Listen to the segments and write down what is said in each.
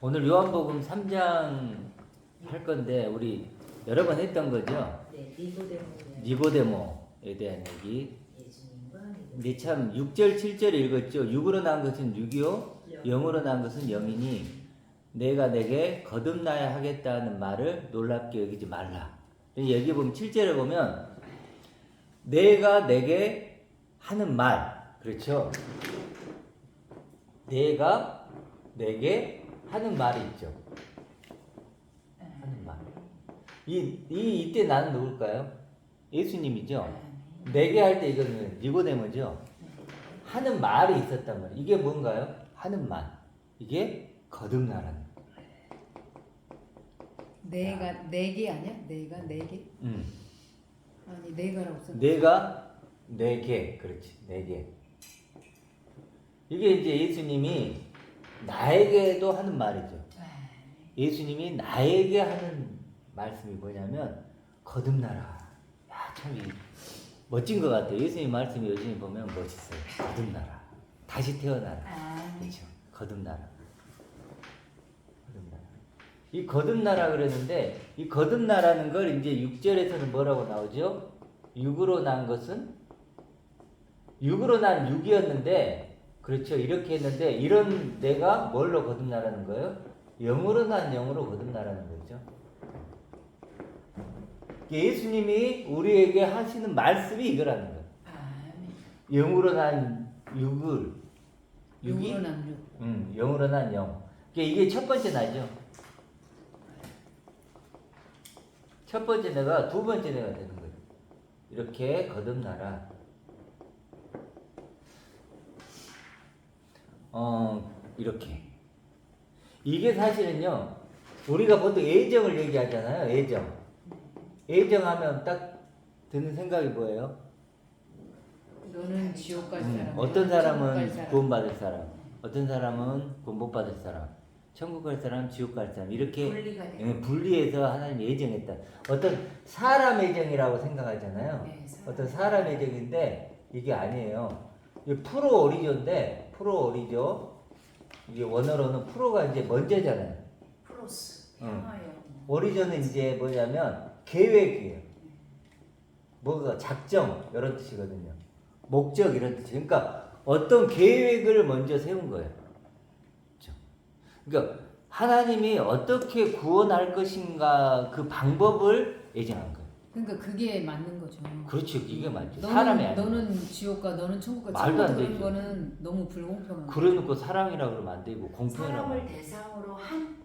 오늘 요한복음 3장 할 건데 우리 여러 번 했던 거죠. 네, 니고데모에 대한 얘기. 예수님과 근데 참 6절 7절 읽었죠. 6으로 난 것은 6이요 0으로 난 것은 0이니 내가 내게 거듭나야 하겠다는 말을 놀랍게 여기지 말라. 여기 보면 7절에 보면 내가 내게 하는 말, 그렇죠? 내가 내게 하는 말이 있죠. 하는 말. 이때 나는 누굴까요? 예수님이죠. 내게 할 때 이거는 니고데모죠. 하는 말이 있었단 말이에요. 이게 뭔가요? 하는 말. 이게 거듭나라는 거예요. 내가 내게 아니야? 내가 내게? 아니 내가라고 써. 내가 내게, 그렇지, 내게. 이게 이제 예수님이 나에게도 하는 말이죠. 예수님이 나에게 하는 말씀이 뭐냐면 거듭나라. 야, 참 멋진 것 같아요. 예수님 말씀이 요즘에 보면 멋있어요. 거듭나라. 다시 태어나라. 그렇죠. 거듭나라. 거듭나라. 이 거듭나라 그랬는데 이 거듭나라는 걸 이제 6절에서는 뭐라고 나오죠? 6으로 난 것은 6으로 난 6이었는데 그렇죠. 이렇게 했는데 이런 내가 뭘로 거듭나라는 거예요? 0으로 난 0으로 거듭나라는 거죠. 예수님이 우리에게 하시는 말씀이 이거라는 거예요. 0으로 난 6을 6으로 난 6. 0으로 난 0. 이게 첫 번째 나죠. 첫 번째 내가 두 번째 내가 되는 거예요. 이렇게 거듭나라. 이렇게. 이게 사실은요, 우리가 보통 애정을 얘기하잖아요, 애정. 애정하면 딱 드는 생각이 뭐예요? 너는 지옥 갈 사람. 어떤 천국 갈 사람은 사람. 구원받을 사람, 어떤 사람은 구원 못 받을 사람, 천국 갈 사람, 지옥 갈 사람, 이렇게 분리해서 하나님 애정했다. 어떤 사람 애정이라고 생각하잖아요. 네, 어떤 사람 애정인데, 이게 아니에요. 이게 프로 오리조인데, 프로 오리조. 이게 원어로는 프로가 이제 먼저잖아요. 프로스 오리조는 이제 뭐냐면 계획이에요. 뭐가 작정 이런 뜻이거든요. 목적 이런 뜻이. 그러니까 어떤 계획을 먼저 세운 거예요. 그렇죠? 그러니까 하나님이 어떻게 구원할 것인가 그 방법을 예정한 거예요. 그러니까 그게 맞는 거죠. 그렇죠. 이게 맞죠. 너는, 사람이 아니에요. 너는 지옥 가, 너는 천국 가. 말도 안 그런 되죠. 거는 너무 불공평한. 그래놓고 사랑이라고 그러면 안 되고 공평이라고. 사람을 대상으로 한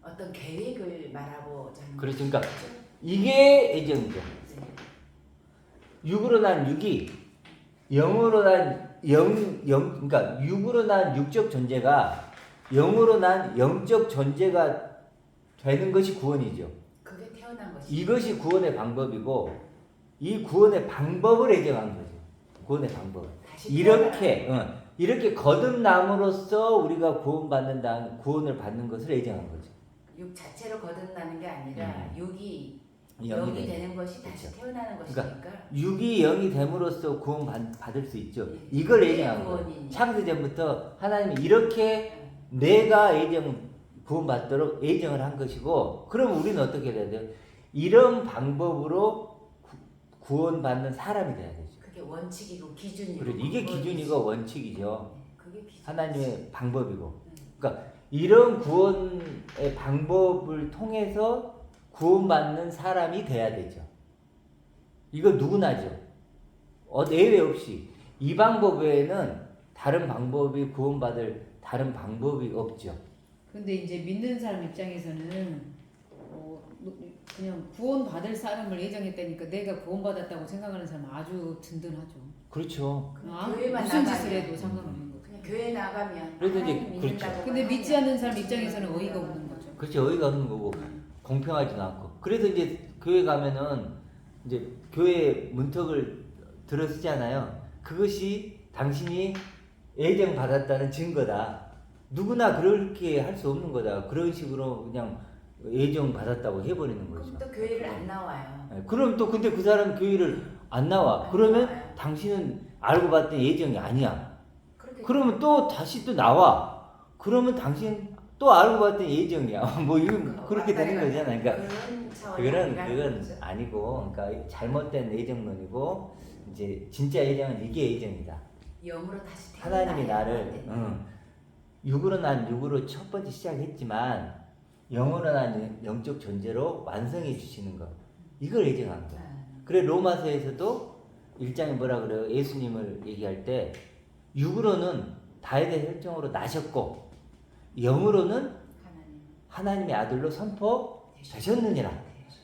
어떤 계획을 말하고자 하는 그렇죠. 그러니까 이게 애정이죠. 6으로 난 6이 0으로 난 0, 그러니까 6으로 난 육적 존재가 0으로 난 영적 존재가 되는 것이 구원이죠. 그게 태어난 것이. 이것이 구원의 방법이고 이 구원의 방법을 애정한 거죠. 구원의 방법. 이렇게 거듭남으로써 우리가 구원받는다, 구원을 받는 것을 애정한 거죠. 육 자체로 거듭나는 게 아니라 육이 영이 0이 되는 것이 다시 그렇죠. 태어나는 그러니까 것이니까. 6이 0이 됨으로써 구원 받을 수 있죠. 예. 이걸 애정한 거예요. 구원이니. 창세전부터 하나님이 이렇게 내가 구원받도록 애정을 한 것이고, 그럼 우리는 어떻게 돼야 돼요? 이런 방법으로 구원받는 사람이 돼야 되죠. 그게 원칙이고 기준이고. 그래서 이게 기준이고 원칙이죠. 그게 기준. 하나님의 방법이고. 그러니까 이런 구원의 방법을 통해서 구원받는 사람이 돼야 되죠. 이거 누구나죠. 예외 없이. 이 방법 외에는 다른 방법이 구원받을 다른 방법이 없죠. 근데 이제 믿는 사람 입장에서는 그냥 구원 받을 사람을 예정했다니까 내가 구원 받았다고 생각하는 사람 아주 든든하죠. 그렇죠. 교회만 무슨 나가면. 짓을 해도 상관없는 거죠. 그냥 교회 나가면 그래도 이제 하나님 그렇죠. 믿는다고 근데 하면 믿지 않는 사람 입장에서는 어이가 없는 거죠. 그렇죠. 어이가 없는 거고 공평하지도 않고. 그래서 이제 교회 가면은 이제 교회 문턱을 들어쓰잖아요. 그것이 당신이 애정 받았다는 증거다. 누구나 그렇게 할 수 없는 거다. 그런 식으로 그냥 애정 받았다고 해버리는 거죠. 그럼 또 교회를 안 나와요. 그럼 또 근데 그 사람 교회를 안 나와. 안 그러면 나와요. 당신은 알고 봤더니 예정이 아니야. 그렇게 그러면 또 다시 또 나와. 그러면 당신 또 알고 봤더니 예정이야. 뭐 이건 그렇게 되는 거잖아요. 그러니까 그런 차원이 그건 아니라는 거죠. 아니고, 그러니까 잘못된 예정론이고 이제 진짜 예정은 이게 예정이다. 영으로 다시 하나님이 태어나야 나를 되는. 육으로 난 육으로 첫 번째 시작했지만 영으로 난 영적 존재로 완성해 주시는 것, 이걸 예정한 거야. 그래 로마서에서도 1장에 뭐라 그래요? 예수님을 얘기할 때 육으로는 다윗의 혈통으로 나셨고 영으로는 하나님. 하나님의 아들로 선포되셨느니라.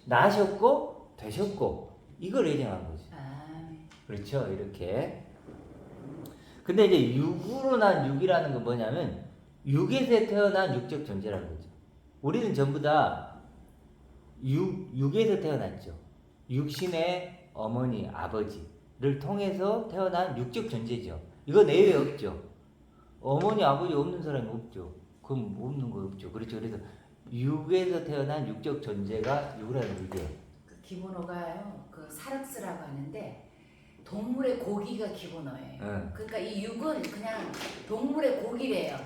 나셨고 되셨고 이걸 예정한 거지. 아멘. 그렇죠? 이렇게. 근데 이제 육으로 난 육이라는 건 뭐냐면 육에서 태어난 육적 존재라는 거죠. 우리는 전부 다 육에서 태어났죠. 육신의 어머니, 아버지를 통해서 태어난 육적 존재죠. 이거 내외 없죠. 어머니, 아버지 없는 사람이 없죠. 그럼 없는 거 없죠. 그렇죠. 그래서 육에서 태어난 육적 존재가 육이라는 게. 그 기본어가요. 그 사륵스라고 하는데 동물의 고기가 기본어예요. 응. 그러니까 이 육은 그냥 동물의 고기래요.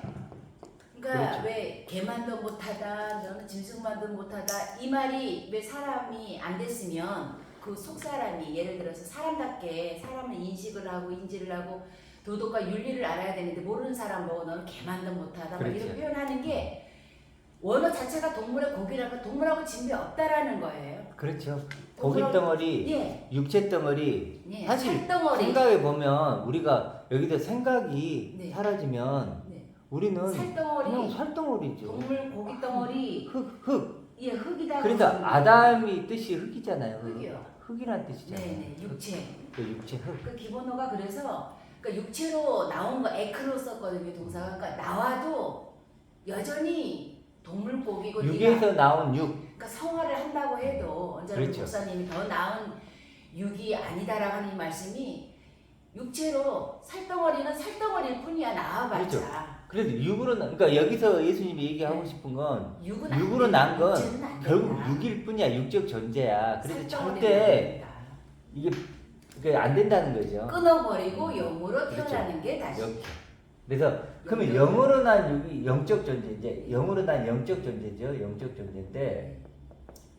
그러니까 그렇죠. 왜 개만도 못하다, 너는 짐승만도 못하다 이 말이 왜 사람이 안 됐으면 그 속 사람이 예를 들어서 사람답게 사람을 인식을 하고 인지를 하고 도덕과 윤리를 알아야 되는데 모르는 사람 뭐 너는 개만도 못하다 막 그렇죠. 이런 표현하는 게 원어 자체가 동물의 고기라고 동물하고 진배 없다라는 거예요. 그렇죠. 고기 덩어리, 예. 육체 덩어리. 예, 사실 살덩어리. 생각해 보면 우리가 여기서 생각이 네. 사라지면 네. 우리는 살덩어리. 그냥 살덩어리죠. 동물 고기 덩어리. 흙. 예, 흙이다. 그러니까 아담이 뜻이 흙이잖아요. 흙이요. 흙이란 뜻이잖아요. 네네, 육체. 그 육체 흙. 그 기본어가 그래서 그러니까 육체로 나온 거 에크로 썼거든요 동사가. 그러니까 나와도 여전히 동물 고기고 육에서 나온 육. 그러니까 성화를 한다고 해도 언제나 그렇죠. 목사님이 더 나은 육이 아니다라고 하는 이 말씀이 육체로 살덩어리는 살덩어리일 뿐이야 나와봤자. 그렇죠. 그래도 육으로 그러니까 여기서 예수님이 얘기하고 싶은 건 육은 육으로 난 건 육체는 안 결국 된다. 육일 뿐이야. 육적 존재야. 그래서 살덩어리는 절대 안 된다. 이게 안 된다는 거죠. 끊어버리고 영으로 그렇죠. 태어나는 게 다시. 이렇게. 그래서 그러면 영으로 난 육이 영적 존재, 이제 영으로 난 영적 존재죠. 영적 존재인데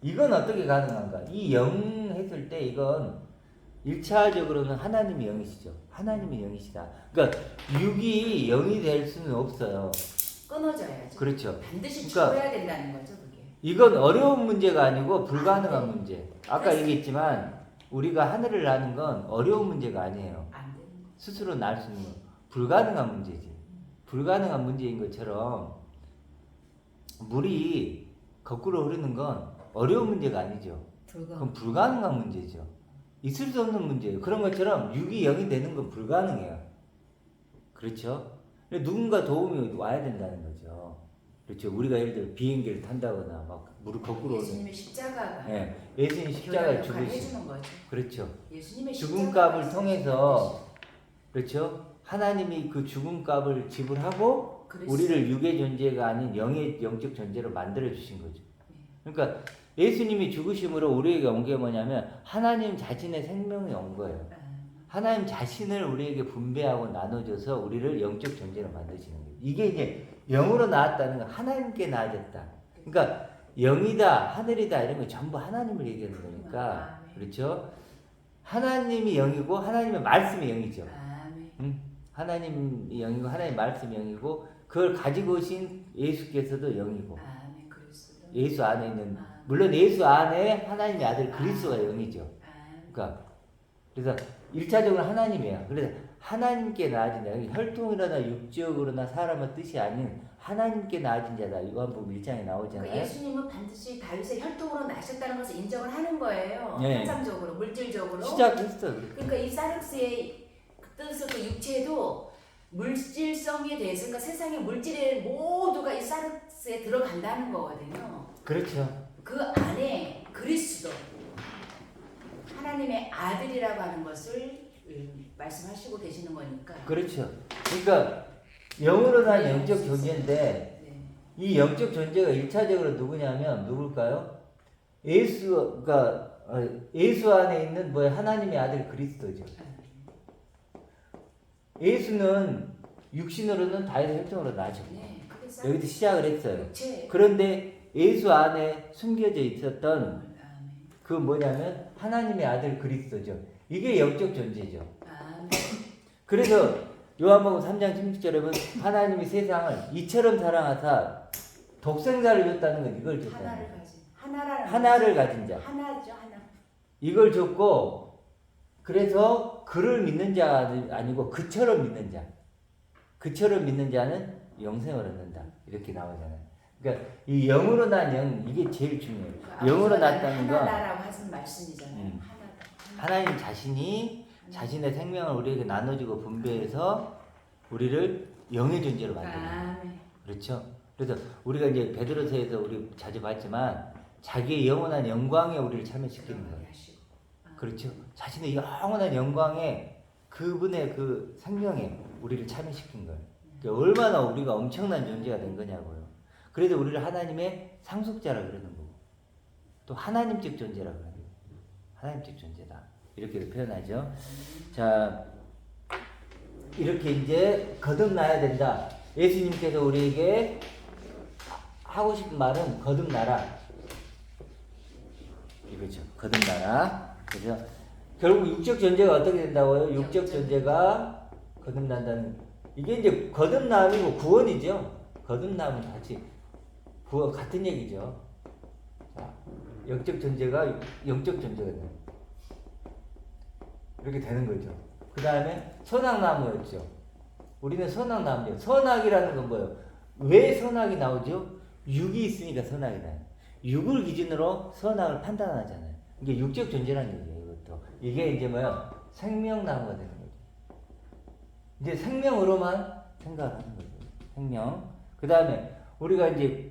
이건 어떻게 가능한가? 이 영 했을 때 이건 1차적으로는 하나님이 영이시죠. 하나님이 영이시다. 그러니까 육이 영이 될 수는 없어요. 끊어져야죠. 그렇죠. 반드시 그러니까 죽어야 된다는 거죠, 그게. 이건 어려운 문제가 아니고 불가능한 문제. 아까 그래서- 얘기했지만 우리가 하늘을 나는 건 어려운 문제가 아니에요. 안 되는 거. 스스로 날 수 있는 건 불가능한 문제지. 불가능한 문제인 것처럼 물이 거꾸로 흐르는 건 어려운 문제가 아니죠. 그건 불가능한 문제죠. 있을 수 없는 문제예요. 그런 것처럼 육이 영이 되는 건 불가능해요. 그렇죠? 누군가 도움이 와야 된다는 거죠. 그렇죠. 우리가 예를 들어 비행기를 탄다거나 막 물을 거꾸로 오는. 예수님의 십자가가 예, 예수님 십자가에 교회 역할을 죽으신. 해주는 거죠. 그렇죠. 예수님의 죽음값을 십자가가 통해서 그렇죠. 하나님이 그 죽음값을 지불하고 그리스도. 우리를 육의 존재가 아닌 영의 영적 존재로 만들어 주신 거죠. 그러니까 예수님이 죽으심으로 우리에게 온 게 뭐냐면 하나님 자신의 생명이 온 거예요. 하나님 자신을 우리에게 분배하고 나눠줘서 우리를 영적 존재로 만드시는 거예요. 이게 이제 영으로 나왔다는 건 하나님께 나아졌다. 그러니까 영이다, 하늘이다 이런 거 전부 하나님을 얘기하는 거니까. 그렇죠? 하나님이 영이고 하나님의 말씀이 영이죠. 아멘. 하나님이 영이고 하나님의 말씀이 영이고 그걸 가지고 오신 예수께서도 영이고 아멘. 그리스도. 예수 안에 있는 물론 예수 안에 하나님의 아들 그리스도가 영이죠. 아멘. 그러니까 그래서 1차적으로 하나님이에요. 그래서 하나님께 나아진 자, 혈통이로나 육적으로나 사람의 뜻이 아닌 하나님께 나아진 자다. 요한복음 1장에 나오잖아요. 그러니까 예수님은 반드시 다윗의 혈통으로 나셨다는 것을 인정을 하는 거예요. 네. 현상적으로, 물질적으로. 시작했어. 그러니까 이 사륵스의 뜻을 그 육체도 물질성에 대해서 그러니까 세상의 물질의 모두가 이 사륵스에 들어간다는 거거든요. 그렇죠. 그 안에 그리스도 하나님의 아들이라고 하는 것을 말씀하시고 계시는 거니까. 그렇죠. 그러니까 영으로 난 네, 영적 그럴 수 존재인데 네. 이 영적 존재가 1차적으로 누구냐면 누굴까요? 예수가 예수 안에 있는 뭐야 하나님의 아들 그리스도죠. 예수는 육신으로는 다윗의 혈통으로 나죠. 네, 그게 그렇게 여기서 시작을 했어요. 육체. 그런데 예수 안에 숨겨져 있었던 아멘. 그 뭐냐면 하나님의 아들 그리스도죠. 이게 영적 존재죠. 아멘. 그래서 요한복음 3장 16절에 보면 하나님이 세상을 이처럼 사랑하사 독생자를 줬다는 건 이걸 줬다는 하나를 거예요. 가진 하나라는 하나를 가진 자. 하나죠 하나. 이걸 줬고 그래서 그를 믿는 자가 아니고 그처럼 믿는 자. 그처럼 믿는 자는 영생을 얻는다. 이렇게 나오잖아요. 그러니까 이 영으로 난 영 이게 제일 중요해요. 영으로 났다는 건 하나라고 하신 말씀이잖아요. 하나다. 하나님 자신이 자신의 생명을 우리에게 나눠주고 분배해서 우리를 영의 존재로 만드는 거예요. 아멘. 그렇죠? 그래서 우리가 이제 베드로서에서 우리 자주 봤지만 자기의 영원한 영광에 우리를 참여시키는 거예요. 그렇죠? 자신의 영원한 영광에 그분의 그 생명에 우리를 참여시킨 거예요. 그러니까 얼마나 우리가 엄청난 존재가 된 거냐고요. 그래서 우리를 하나님의 상속자라 그러는 거고 또 하나님적 존재라 그러는 거예요. 하나님적 존재다. 이렇게 표현하죠. 자, 이렇게 이제 거듭나야 된다. 예수님께서 우리에게 하고 싶은 말은 거듭나라. 이거죠. 거듭나라. 그래서 결국 육적 존재가 어떻게 된다고요? 육적 존재가 거듭난다는 이게 이제 거듭남이고 구원이죠. 거듭남은 같이 구원 같은 얘기죠. 자, 영적 존재가 영적 존재가 돼요. 이렇게 되는 거죠. 그 다음에 선악나무였죠. 우리는 선악나무죠. 선악이라는 건 뭐예요? 왜 선악이 나오죠? 육이 있으니까 선악이 나요. 육을 기준으로 선악을 판단하잖아요. 이게 육적 존재라는 얘기예요. 이것도. 이게 이제 뭐야? 생명나무가 되는 거죠. 이제 생명으로만 생각을 하는 거죠. 생명. 그 다음에 우리가 이제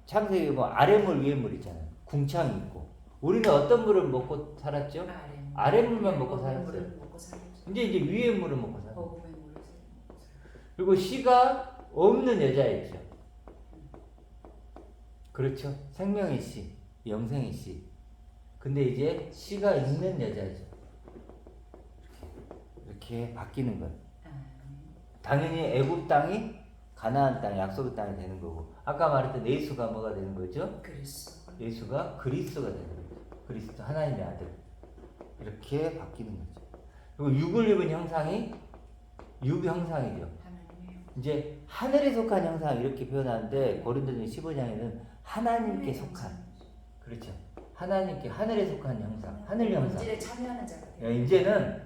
창세기 뭐 아랫물 위에물 있잖아요. 궁창이 있고. 우리는 어떤 물을 먹고 살았죠? 아랫물만 먹고 살았어요. 이제 위에 물을 먹고 살아요. 그리고 씨가 없는 여자였죠. 그렇죠. 생명의 씨, 영생의 씨. 근데 이제 씨가 있는 여자죠. 이렇게 바뀌는 거예요. 당연히 애굽 땅이 가나안 땅, 약속의 땅이 되는 거고. 아까 말했던 예수가 뭐가 되는 거죠? 예수가 그리스도가 되는 거죠. 그리스도 하나님의 아들. 이렇게 바뀌는 거죠. 그리고 육을 입은 형상이 육 형상이죠. 이제 하늘에 속한 형상 이렇게 표현하는데 고린도전 15장에는 하나님께 속한 그렇죠. 하나님께 하늘에 속한 형상, 하늘 형상. 본질에 참여하는 자가 돼요. 이제는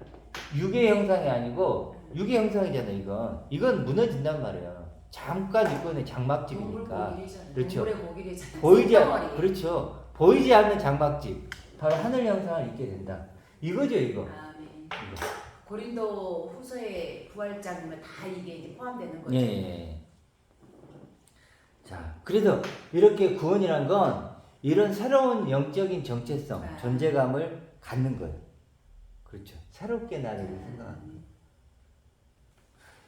육의 형상이 아니고 육의 형상이잖아요. 이건 무너진단 말이에요. 잠깐 입고는 장막집이니까. 그렇죠. 보이지 그렇죠. 보이지 않는 장막집. 바로 하늘 형상을 입게 된다. 이거죠, 이거. 아멘. 고린도 후서의 부활장이면 다 이게 이제 포함되는 거죠. 예. 자, 그래서 이렇게 구원이란 건 이런 새로운 영적인 정체성, 존재감을 갖는 거예요. 그렇죠. 새롭게 나를 생각하는 거예요.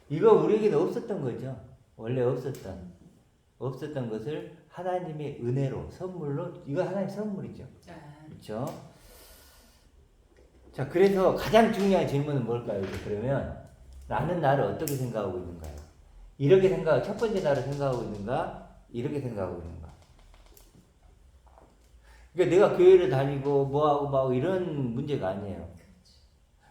이거 우리에게는 없었던 거죠. 원래 없었던 것을 하나님의 은혜로, 선물로, 이거 하나님의 선물이죠. 그렇죠. 자, 그래서 가장 중요한 질문은 뭘까요? 그러면 나는 나를 어떻게 생각하고 있는가요? 이렇게 첫 번째 나를 생각하고 있는가? 이렇게 생각하고 있는가? 그러니까 내가 교회를 다니고 뭐하고 이런 문제가 아니에요.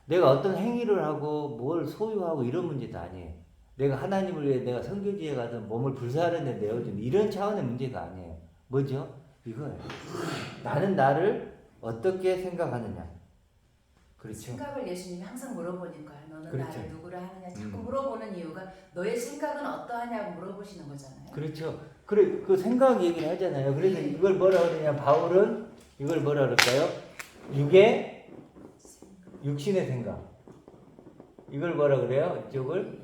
내가 어떤 행위를 하고 뭘 소유하고 이런 문제도 아니에요. 내가 하나님을 위해 내가 선교지에 가서 몸을 불사하는 데 내어준 이런 차원의 문제가 아니에요. 뭐죠? 이거예요. 나는 나를 어떻게 생각하느냐. 그렇죠. 생각을 예수님이 항상 물어보니까요. 너는 그렇죠. 나를 누구라 하느냐 자꾸 물어보는 이유가 너의 생각은 어떠하냐고 물어보시는 거잖아요. 그렇죠. 그래 그 생각 얘기를 하잖아요. 그래서 이걸 뭐라 그러냐 바울은 이걸 뭐라 그럴까요? 육신의 생각. 이걸 뭐라 그래요? 이쪽을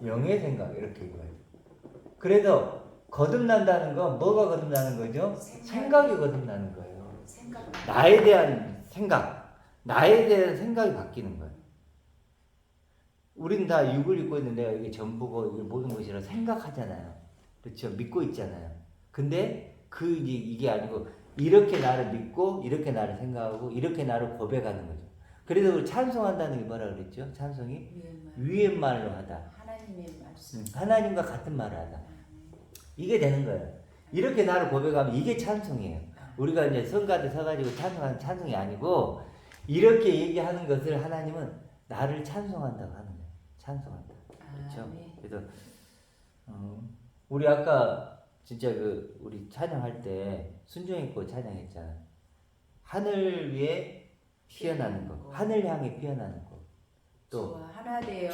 영의 생각 이렇게 이거예요. 그래서 거듭난다는 건 뭐가 거듭나는 거죠? 생각이 거듭나는 거예요. 나에 대한 생각. 나에 대한 생각이 바뀌는 거예요. 우린 다 육을 입고 있는 내가 이게 전부고 이게 모든 것이라 생각하잖아요. 그렇죠? 믿고 있잖아요. 근데 이게 아니고 이렇게 나를 믿고 이렇게 나를 생각하고 이렇게 나를 고백하는 거죠. 그래서 찬송한다는 게 뭐라 그랬죠? 찬송이 위의 말로 하다. 하나님의 말씀. 하나님과 같은 말을 하다. 이게 되는 거예요. 이렇게 나를 고백하면 이게 찬송이에요. 우리가 이제 성가대 서가지고 찬송하는 찬송이 아니고 이렇게 얘기하는 것을 하나님은 나를 찬송한다고 하는 거예요. 찬송한다. 그렇죠? 그래서 우리 아까 진짜 우리 찬양할 때 순종했고 찬양했잖아. 하늘 위에 피어나는 것, 하늘 향해 피어나는 것, 또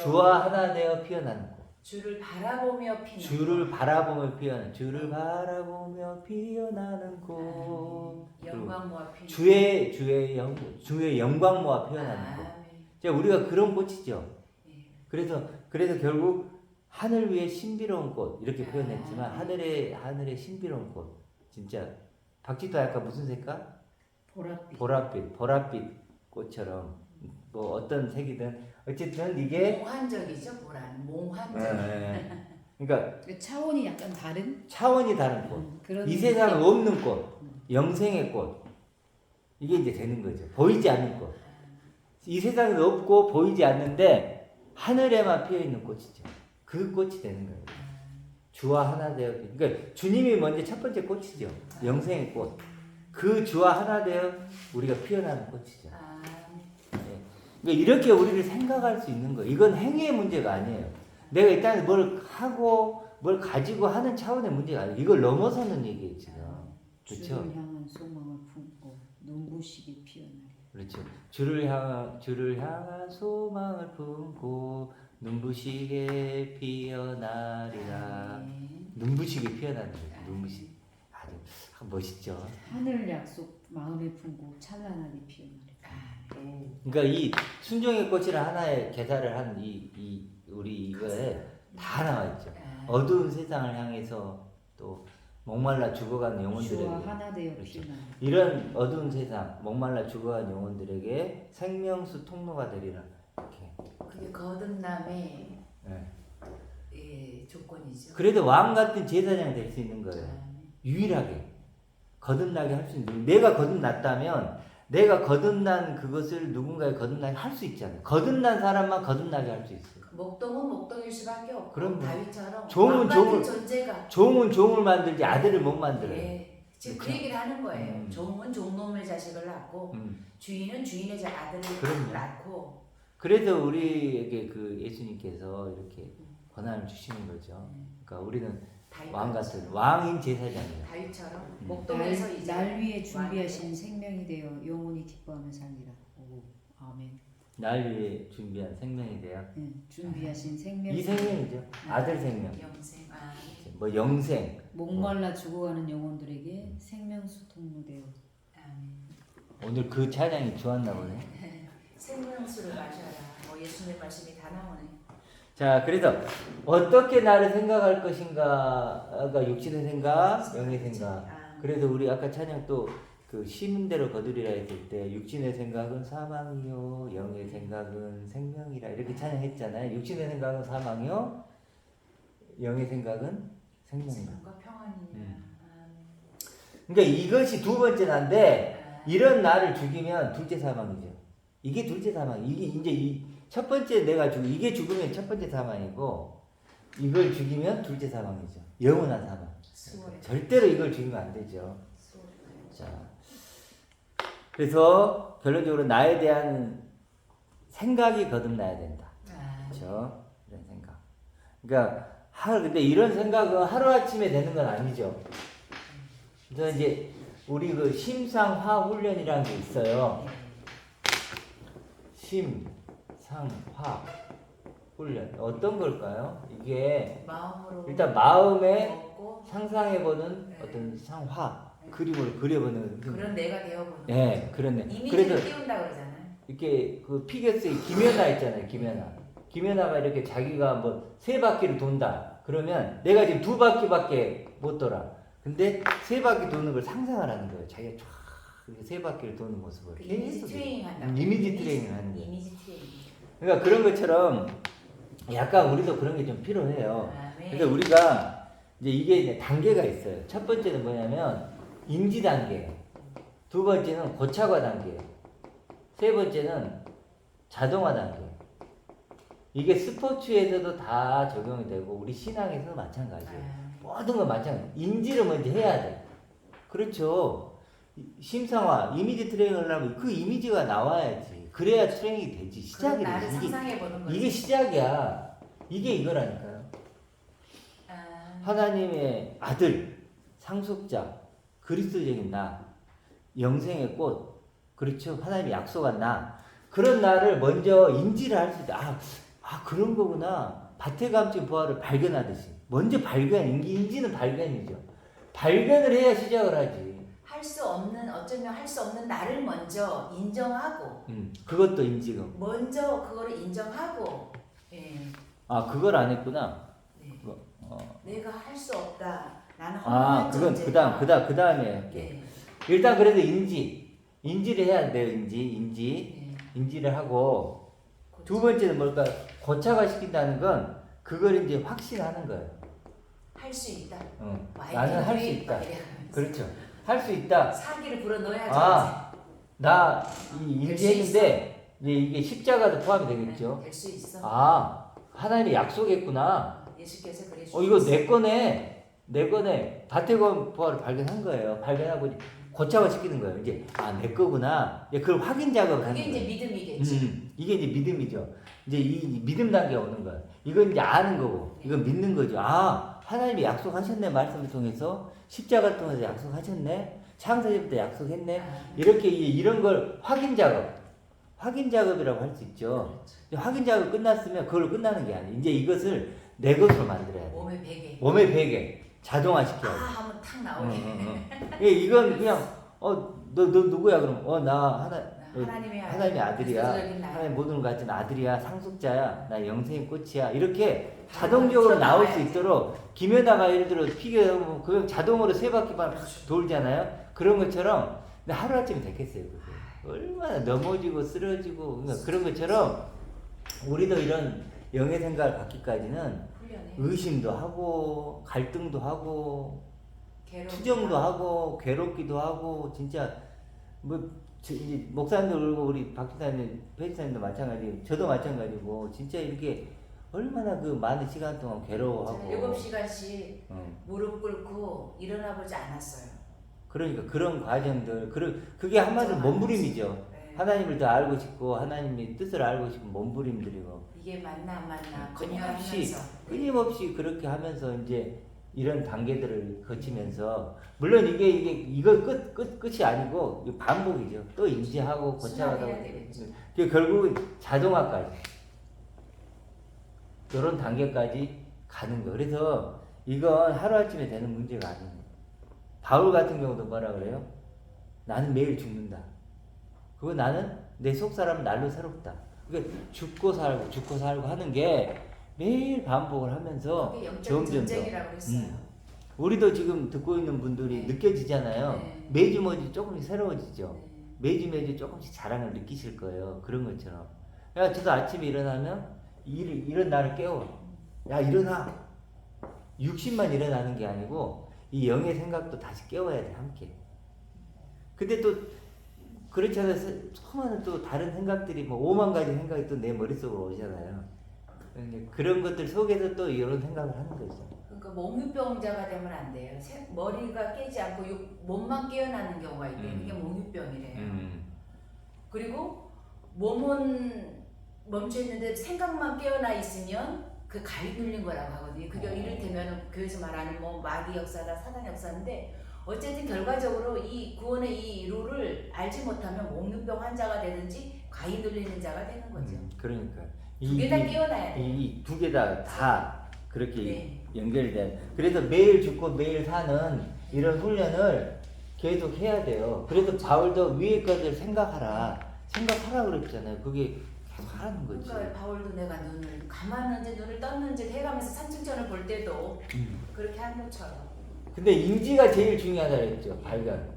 주와 하나 되어 피어나는 것. 주를 바라보며 피는 주를 바라보며 피어나는 주를 바라보며 피어나는 꽃. 영광 모아 피는 주의 영광 모아 피어나는 꽃. 우리가 그런 꽃이죠. 그래서 결국 하늘 위에 신비로운 꽃 이렇게 표현했지만 하늘의 신비로운 꽃. 진짜 박지도 아까 무슨 색깔? 보랏빛 꽃처럼 뭐 어떤 색이든 어쨌든 이게 몽환적이죠. 보라는 몽환적. 그러니까 차원이 약간 다른 꽃. 그런 이 세상에 없는 꽃, 영생의 꽃. 이게 이제 되는 거죠. 보이지 않는 꽃. 이 세상에 없고 보이지 않는데 하늘에만 피어 있는 꽃이죠. 그 꽃이 되는 거예요. 주와 하나 되어. 그러니까 주님이 먼저 첫 번째 꽃이죠. 영생의 꽃. 그 주와 하나 되어 우리가 피어나는 꽃이죠. 그러니까 이렇게 우리를 생각할 수 있는 거예요. 이건 행위의 문제가 아니에요. 내가 일단 뭘 하고 뭘 가지고 하는 차원의 문제가 아니에요. 이걸 넘어서는 얘기예요 지금. 그렇죠? 주를 향한 소망을 품고 눈부시게 피어나리. 그렇죠. 주를 향한 소망을 품고 눈부시게 피어나리라. 눈부시게 피어나는 거예요. 눈부시. 아주 멋있죠. 하늘 약속 마음에 품고 찬란하게 피어나리. 그러니까 이 순종의 꽃이라 하나의 개사를 한 우리 이거에 다 나와 있죠. 어두운 세상을 향해서 또 목말라 죽어간 영혼들에게 주와 하나 되어 그렇죠. 피어나리. 이런 어두운 세상 목말라 죽어간 영혼들에게 생명수 통로가 되리라. 이렇게. 그게 거듭남의 네. 조건이죠. 그래도 왕 같은 제사장이 될 수 있는 거예요. 유일하게 거듭나게 할 수 있는. 내가 거듭났다면 내가 거듭난 그것을 누군가에 거듭나게 할 수 있잖아요. 거듭난 사람만 거듭나게 할 수 있어요. 목동은 목동일 수밖에 없고 그럼 다윗처럼 종은 왕같은 존재가 종은 종을 만들지 아들을 못 만들어요. 지금 그렇죠? 그 얘기를 하는 거예요. 종은 종놈의 자식을 낳고 주인은 주인의 아들을 그럼요. 낳고. 그래서 우리에게 예수님께서 이렇게 권한을 주시는 거죠. 그러니까 우리는 왕 같은 왕인 제사장이에요. 다윗처럼 목동에서 이제 날 위에 준비하신 생명이 되어 영원히 기뻐하며 살리라. 오, 아멘. 날 위해 준비한 생명이 돼요. 준비하신 생명. 이 생명이죠. 아들 생명. 영생. 뭐 영생. 목말라 죽어가는 영혼들에게 생명수 통로되어. 오늘 그 찬양이 좋았나 보네. 생명수를 마셔라. 예수님 말씀이 다 나오네. 자, 그래서 어떻게 나를 생각할 것인가가 육신의 생각, 영의 생각. 그래서 우리 아까 찬양 또 심은 대로 거두리라 했을 때 육신의 생각은 사망이요, 영의 생각은 생명이라 이렇게 찬양했잖아요. 육신의 생각은 사망이요, 영의 생각은 생명이라. 그러니까 이것이 두 번째 난데 이런 나를 죽이면 둘째 사망이죠. 이게 둘째 사망. 이게 이제 첫 번째 내가 이게 죽으면 첫 번째 사망이고 이걸 죽이면 둘째 사망이죠. 영원한 사망. 절대로 이걸 죽이면 안 되죠. 자, 그래서 결론적으로 나에 대한 생각이 거듭나야 된다. 그렇죠? 이런 생각. 그러니까 근데 이런 생각은 하루 아침에 되는 건 아니죠. 그래서 이제 우리 심상화 훈련이라는 게 있어요. 심상화 훈련 어떤 걸까요? 이게 마음으로 일단 마음에 상상해보는 어떤 상화 그림을 그려보는 그런 내가 되어보는. 네, 그런 이미지를 띄운다 그러잖아요. 이렇게 피겨스의 김연아 있잖아요. 김연아가 이렇게 자기가 뭐 3바퀴를 돈다. 그러면 내가 지금 2바퀴밖에 못 돌아. 근데 3바퀴 도는 걸 상상을 하는 거예요. 자기가 쫙 3바퀴를 도는 모습을. 이미지 트레이닝 한다. 이미지 트레이닝 하는 거예요. 이미지 트레이닝. 그러니까 그런 것처럼 약간 우리도 그런 게 좀 필요해요. 그래서 우리가 이제 이게 단계가 있어요. 첫 번째는 뭐냐면 인지 단계. 두 번째는 고착화 단계. 세 번째는 자동화 단계. 이게 스포츠에서도 다 적용이 되고 우리 신앙에서도 마찬가지예요. 모든 건 마찬가지. 인지를 먼저 해야 돼. 그렇죠. 심상화, 이미지 트레이닝을 하면 그 이미지가 나와야지. 그래야 트레이닝이 되지. 그런 시작이 나를 되지. 상상해 보는 거지. 이게 시작이야. 이게 이거라니까요. 하나님의 아들, 상속자, 그리스도적인 나, 영생의 꽃, 그렇죠. 하나님이 약속한 나, 그런 나를 먼저 인지를 할 수 있다. 그런 거구나. 밭에 감춘 부활을 발견하듯이. 먼저 발견, 인지는 발견이죠. 발견을 해야 시작을 하지. 할 수 없는, 어쩌면 할 수 없는 나를 먼저 인정하고, 그것도 인지금. 먼저 그거를 인정하고, 예. 그걸 안 했구나. 네. 어. 내가 할 수 없다. 나는 허망한 그건 존재다. 그 다음에 할게. 네. 일단 그래도 인지를 해야 돼요. 네. 인지를 하고, 두 번째는 뭘까? 고착화 시킨다는 건 그걸 이제 확신하는 거예요. 할 수 있다. 나는 할 수 있다. 그렇죠. 할 수 있다. 사기를 불어 넣어야지. 나 인지했는데 이게 십자가도 포함이 되겠죠. 될 수 있어. 하나님이 약속했구나. 예수께서 그래 주셨어. 이거 내 거네. 밭에 건 부활을 발견한 거예요. 발견하고 고착화 시키는 거예요. 이제 내 거구나. 그걸 확인 작업을 하는 그게 거예요. 이제 믿음이겠지. 이게 이제 믿음이죠. 이제 이 믿음 단계가 오는 거야. 이건 이제 아는 거고, 이건 믿는 거죠. 하나님이 약속하셨네. 말씀을 통해서 십자가를 통해서 약속하셨네. 창세기부터 약속했네. 이렇게 이런 걸 확인 작업이라고 할 수 있죠. 확인 작업 끝났으면 그걸로 끝나는 게 아니에요. 이제 이것을 내 것으로 만들어야 돼. 몸의 베개 자동화 시켜야 돼. 하면 탁 나오게. 이건 그냥 너 누구야? 그럼 나 하나님의 아들이야. 하나님 모든 걸 가진 아들이야. 상속자야. 나 영생의 꽃이야. 이렇게 자동적으로 나올 수 있도록 김연아가 예를 들어 피겨 그 자동으로 세 바퀴만 돌잖아요. 그런 것처럼 근데 하루아침에 됐겠어요. 그게. 얼마나 넘어지고 쓰러지고 그러니까 그런 것처럼 우리도 이런 영의 생각을 갖기까지는 의심도 하고 갈등도 하고 투정도 하고 괴롭기도 하고 진짜 이제 목사님도 그러고 우리 박기사님, 페이사님도 마찬가지, 저도 마찬가지고 진짜 이렇게 얼마나 그 많은 시간 동안 괴로워하고 7시간씩 무릎 꿇고 일어나 보지 않았어요. 그러니까 그런 과정들 그게 한마디로 몸부림이죠. 네. 하나님을 더 알고 싶고 하나님의 뜻을 알고 싶은 몸부림들이고 이게 맞나 안 맞나 끊임없이 그렇게 하면서 이제 이런 단계들을 거치면서 물론 이거 끝이 아니고 이거 반복이죠. 또 인지하고 고쳐가다가 결국은 자동화까지 이런 단계까지 가는 거. 그래서 이건 하루아침에 되는 문제가 아니에요. 바울 같은 경우도 뭐라 그래요? 나는 매일 죽는다. 그거 나는 내 속사람은 날로 새롭다. 그러니까 죽고 살고 하는 게 매일 반복을 하면서 점점 더. 우리도 지금 듣고 있는 분들이 느껴지잖아요. 매주 조금씩 새로워지죠. 매주 조금씩 자랑을 느끼실 거예요. 그런 것처럼. 저도 아침에 일어나면 이런 나를 깨워. 야 일어나. 60만 일어나는 게 아니고 이 영의 생각도 다시 깨워야 돼 함께. 근데 또 그렇지 않아요. 수많은 또 다른 생각들이 5만 가지 생각이 또 내 머릿속으로 오잖아요. 그런 것들 속에서 또 이런 생각을 하는 거죠. 그러니까 몽유병자가 되면 안 돼요. 머리가 깨지 않고 몸만 깨어나는 경우가 있대요. 이게 몽유병이래요. 그리고 몸은 멈춰 있는데 생각만 깨어나 있으면 그 가위 눌린 거라고 하거든요. 그게 이를테면 교회에서 말하는 마귀 역사다, 사단 역사인데 어쨌든 결과적으로 이 구원의 이 룰을 알지 못하면 몽유병 환자가 되든지 가위 눌리는 자가 되는 거죠. 그러니까 두 개 다 깨어나야 돼. 이 두 개 다 그렇게 연결된. 그래서 매일 죽고 매일 사는 이런 훈련을 계속 해야 돼요. 그래서 바울도 위의 것을 생각하라 그랬잖아요. 그게 계속 하라는 거지. 그러니까 바울도 내가 눈을 감았는지 눈을 떴는지 해가면서 산중전을 볼 때도 그렇게 한 것처럼. 근데 인지가 제일 중요하다 그랬죠. 발견,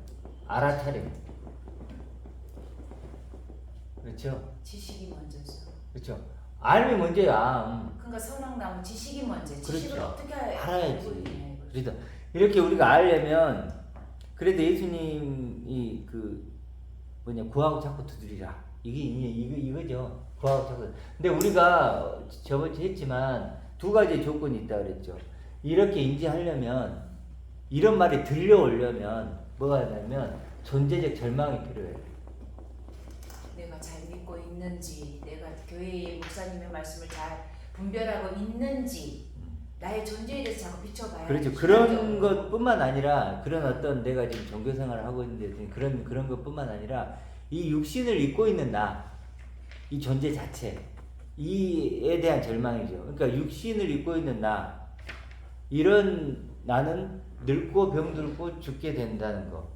알아차림. 그렇죠. 지식이 먼저죠. 그렇죠. 알미 먼저야. 그러니까 선악나무 지식이 먼저. 지식을 그렇죠. 어떻게 알아야지. 그래서 이렇게 우리가 알려면 그래도 예수님이 구하고 찾고 두드리라. 이거죠. 과학적으로. 근데 우리가 저번주 했지만 두 가지 조건이 있다 그랬죠. 이렇게 인지하려면 이런 말이 들려오려면 뭐가 되냐면 존재적 절망이 필요해요. 내가 잘 믿고 있는지, 내가 교회의 목사님의 말씀을 잘 분별하고 있는지, 나의 존재에 대해서 자꾸 비춰봐야. 그렇죠. 그런 것뿐만 아니라 그런 어떤 내가 지금 종교 생활을 하고 있는데 그런 것뿐만 아니라 이 육신을 입고 있는 나, 이 존재 자체, 이에 대한 절망이죠. 그러니까 육신을 입고 있는 나, 이런 나는 늙고 병들고 죽게 된다는 거,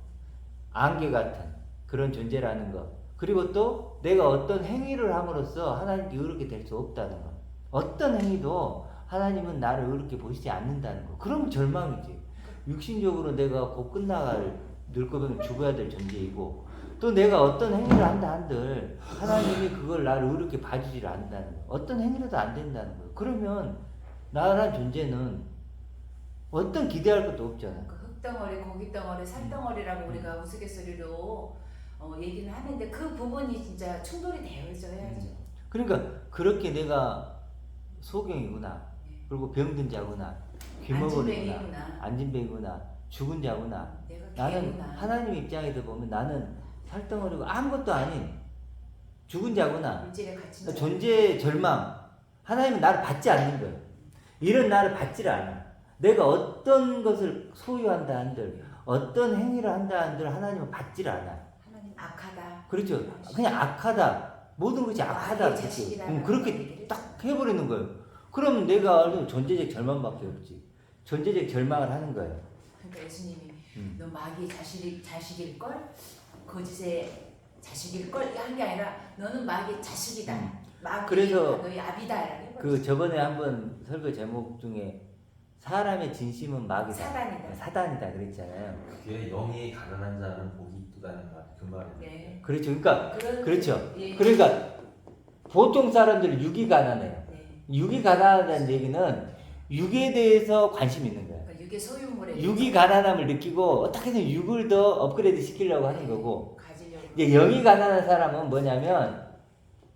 안개 같은 그런 존재라는 거. 그리고 또 내가 어떤 행위를 함으로써 하나님께 의롭게 될 수 없다는 거. 어떤 행위도 하나님은 나를 의롭게 보시지 않는다는 거. 그럼 절망이지. 육신적으로 내가 곧 끝나갈 늙고 병 죽어야 될 존재이고, 또 내가 어떤 행위를 한다 한들 하나님이 그걸 나를 의롭게 봐주질 않는다는 거. 어떤 행위로도 안 된다는 거. 그러면 나란 존재는 어떤 기대할 것도 없잖아. 그 흙덩어리, 고깃덩어리, 살덩어리라고 우리가 우스갯소리로 얘기는 하는데 그 부분이 진짜 충돌이 되어져야죠. 그러니까 그렇게 내가 소경이구나, 그리고 병든 자구나, 귀머거리구나, 안진뱅이구나, 안진뱅이구나, 죽은 자구나. 내가 나는 개구나. 하나님 입장에서 보면 나는 살덩어리고 아무것도 아닌 죽은 자구나. 물질에 갇힌 그러니까 자. 존재의 절망. 하나님은 나를 받지 않는 거예요. 이런 나를 받지를 않아. 내가 어떤 것을 소유한다 한들, 어떤 행위를 한다 한들 하나님은 받지를 않아. 하나님 악하다. 그렇죠. 그냥 악하다. 모든 것이 악하다. 나의 자식이라는 그렇게 얘기를 딱 해버리는 거예요. 그럼 내가 알는 존재적 절망밖에 없지. 존재적 절망을 하는 거예요. 그러니까 예수님이 너 마귀의 자식일 걸, 거짓의 자식일 걸 한 게 아니라 너는 마귀의 자식이다. 마귀가 그래서 너희 아비다라고. 그 저번에 한번 설교 제목 중에 사람의 진심은 마귀다. 사단이다. 사단이다 그랬잖아요. 그게 영이 가난한 자는 복이 이쁘다는 말, 그 말이에요. 네. 그렇죠. 그러니까 그렇죠. 그러니까 보통 사람들은 육이 가난해요. 네. 육이 가난하다는 얘기는 육에 대해서 관심이 있는 거예요. 그러니까 육의 소유물에 육이 가난함을 느끼고 어떻게든 육을 더 업그레이드 시키려고 하는 거고, 가지려고. 이제 영이 가난한 사람은 뭐냐면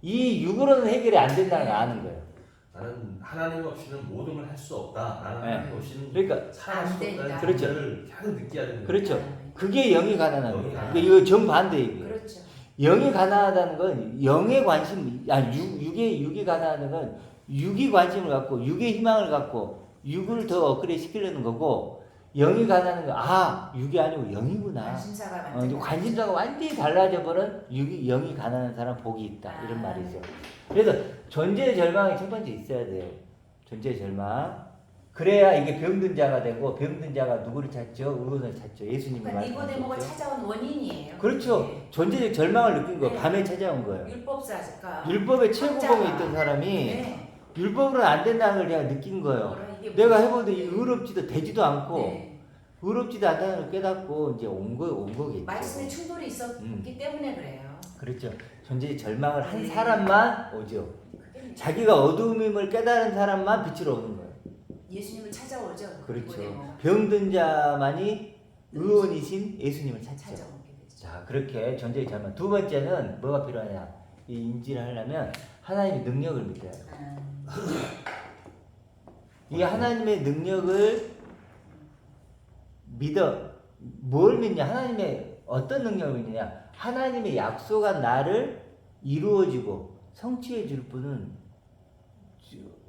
이 육으로는 해결이 안 된다는 걸 아는 거예요. 나는 하나님 없이는 모든 걸 할 수 없다. 나는 네. 하나님 없이는 그러니까 살아갈 수 안 된다. 없다는 그렇죠. 존재를 계속 느껴야 되는 거예요. 그렇죠. 그게 영이 가난한 영이 거예요. 가난한 그러니까 이거 정반대 얘기예요. 그렇죠. 영이 가난하다는 건 영의 관심, 육이 가난하다는 건 육이 관심을 갖고 육의 희망을 갖고 육을 더 업그레이드 시키려는 거고, 영이 가난한 건 육이 아니고 영이구나. 관심사가 이제 많죠. 관심사가 완전히 달라져 버린 영이 가난한 사람 복이 있다 이런 말이죠. 그래서 존재의 절망이 첫 번째 있어야 돼요. 존재의 절망. 그래야 이게 병든 자가 되고, 병든 자가 누구를 찾죠? 의원을 찾죠. 예수님이 그러니까 니고데모가 말씀하셨죠. 찾아온 원인이에요. 그렇죠. 네. 존재적 절망을 느낀 거 네. 밤에 찾아온 거예요. 율법사가 율법의 최고봉에 학자가. 있던 사람이 네. 율법으로는 안 된다는 걸 내가 느낀 거예요. 뭐라 이게 내가 뭐지? 해보는데 의롭지도 되지도 않고 네. 의롭지도 않다는 걸 깨닫고 이제 온 거겠죠. 말씀에 충돌이 있었기 때문에 그래요. 그렇죠. 존재의 절망을 한 네. 사람만 오죠. 그게 자기가 어두움임을 깨달은 사람만 빛으로 오는 거예요. 예수님을 찾아오죠. 그렇죠. 니고데모가. 병든 자만이 의원이신 예수님을 찾죠. 찾아오게 되죠. 자, 그렇게 존재의 절망. 두 번째는 뭐가 필요하냐? 이 인지를 하려면 하나님의 능력을 믿어야 해요. 이 하나님의 능력을 뭘 믿냐? 하나님의 어떤 능력을 믿느냐? 하나님의 약속한 나를 이루어지고 성취해 줄 분은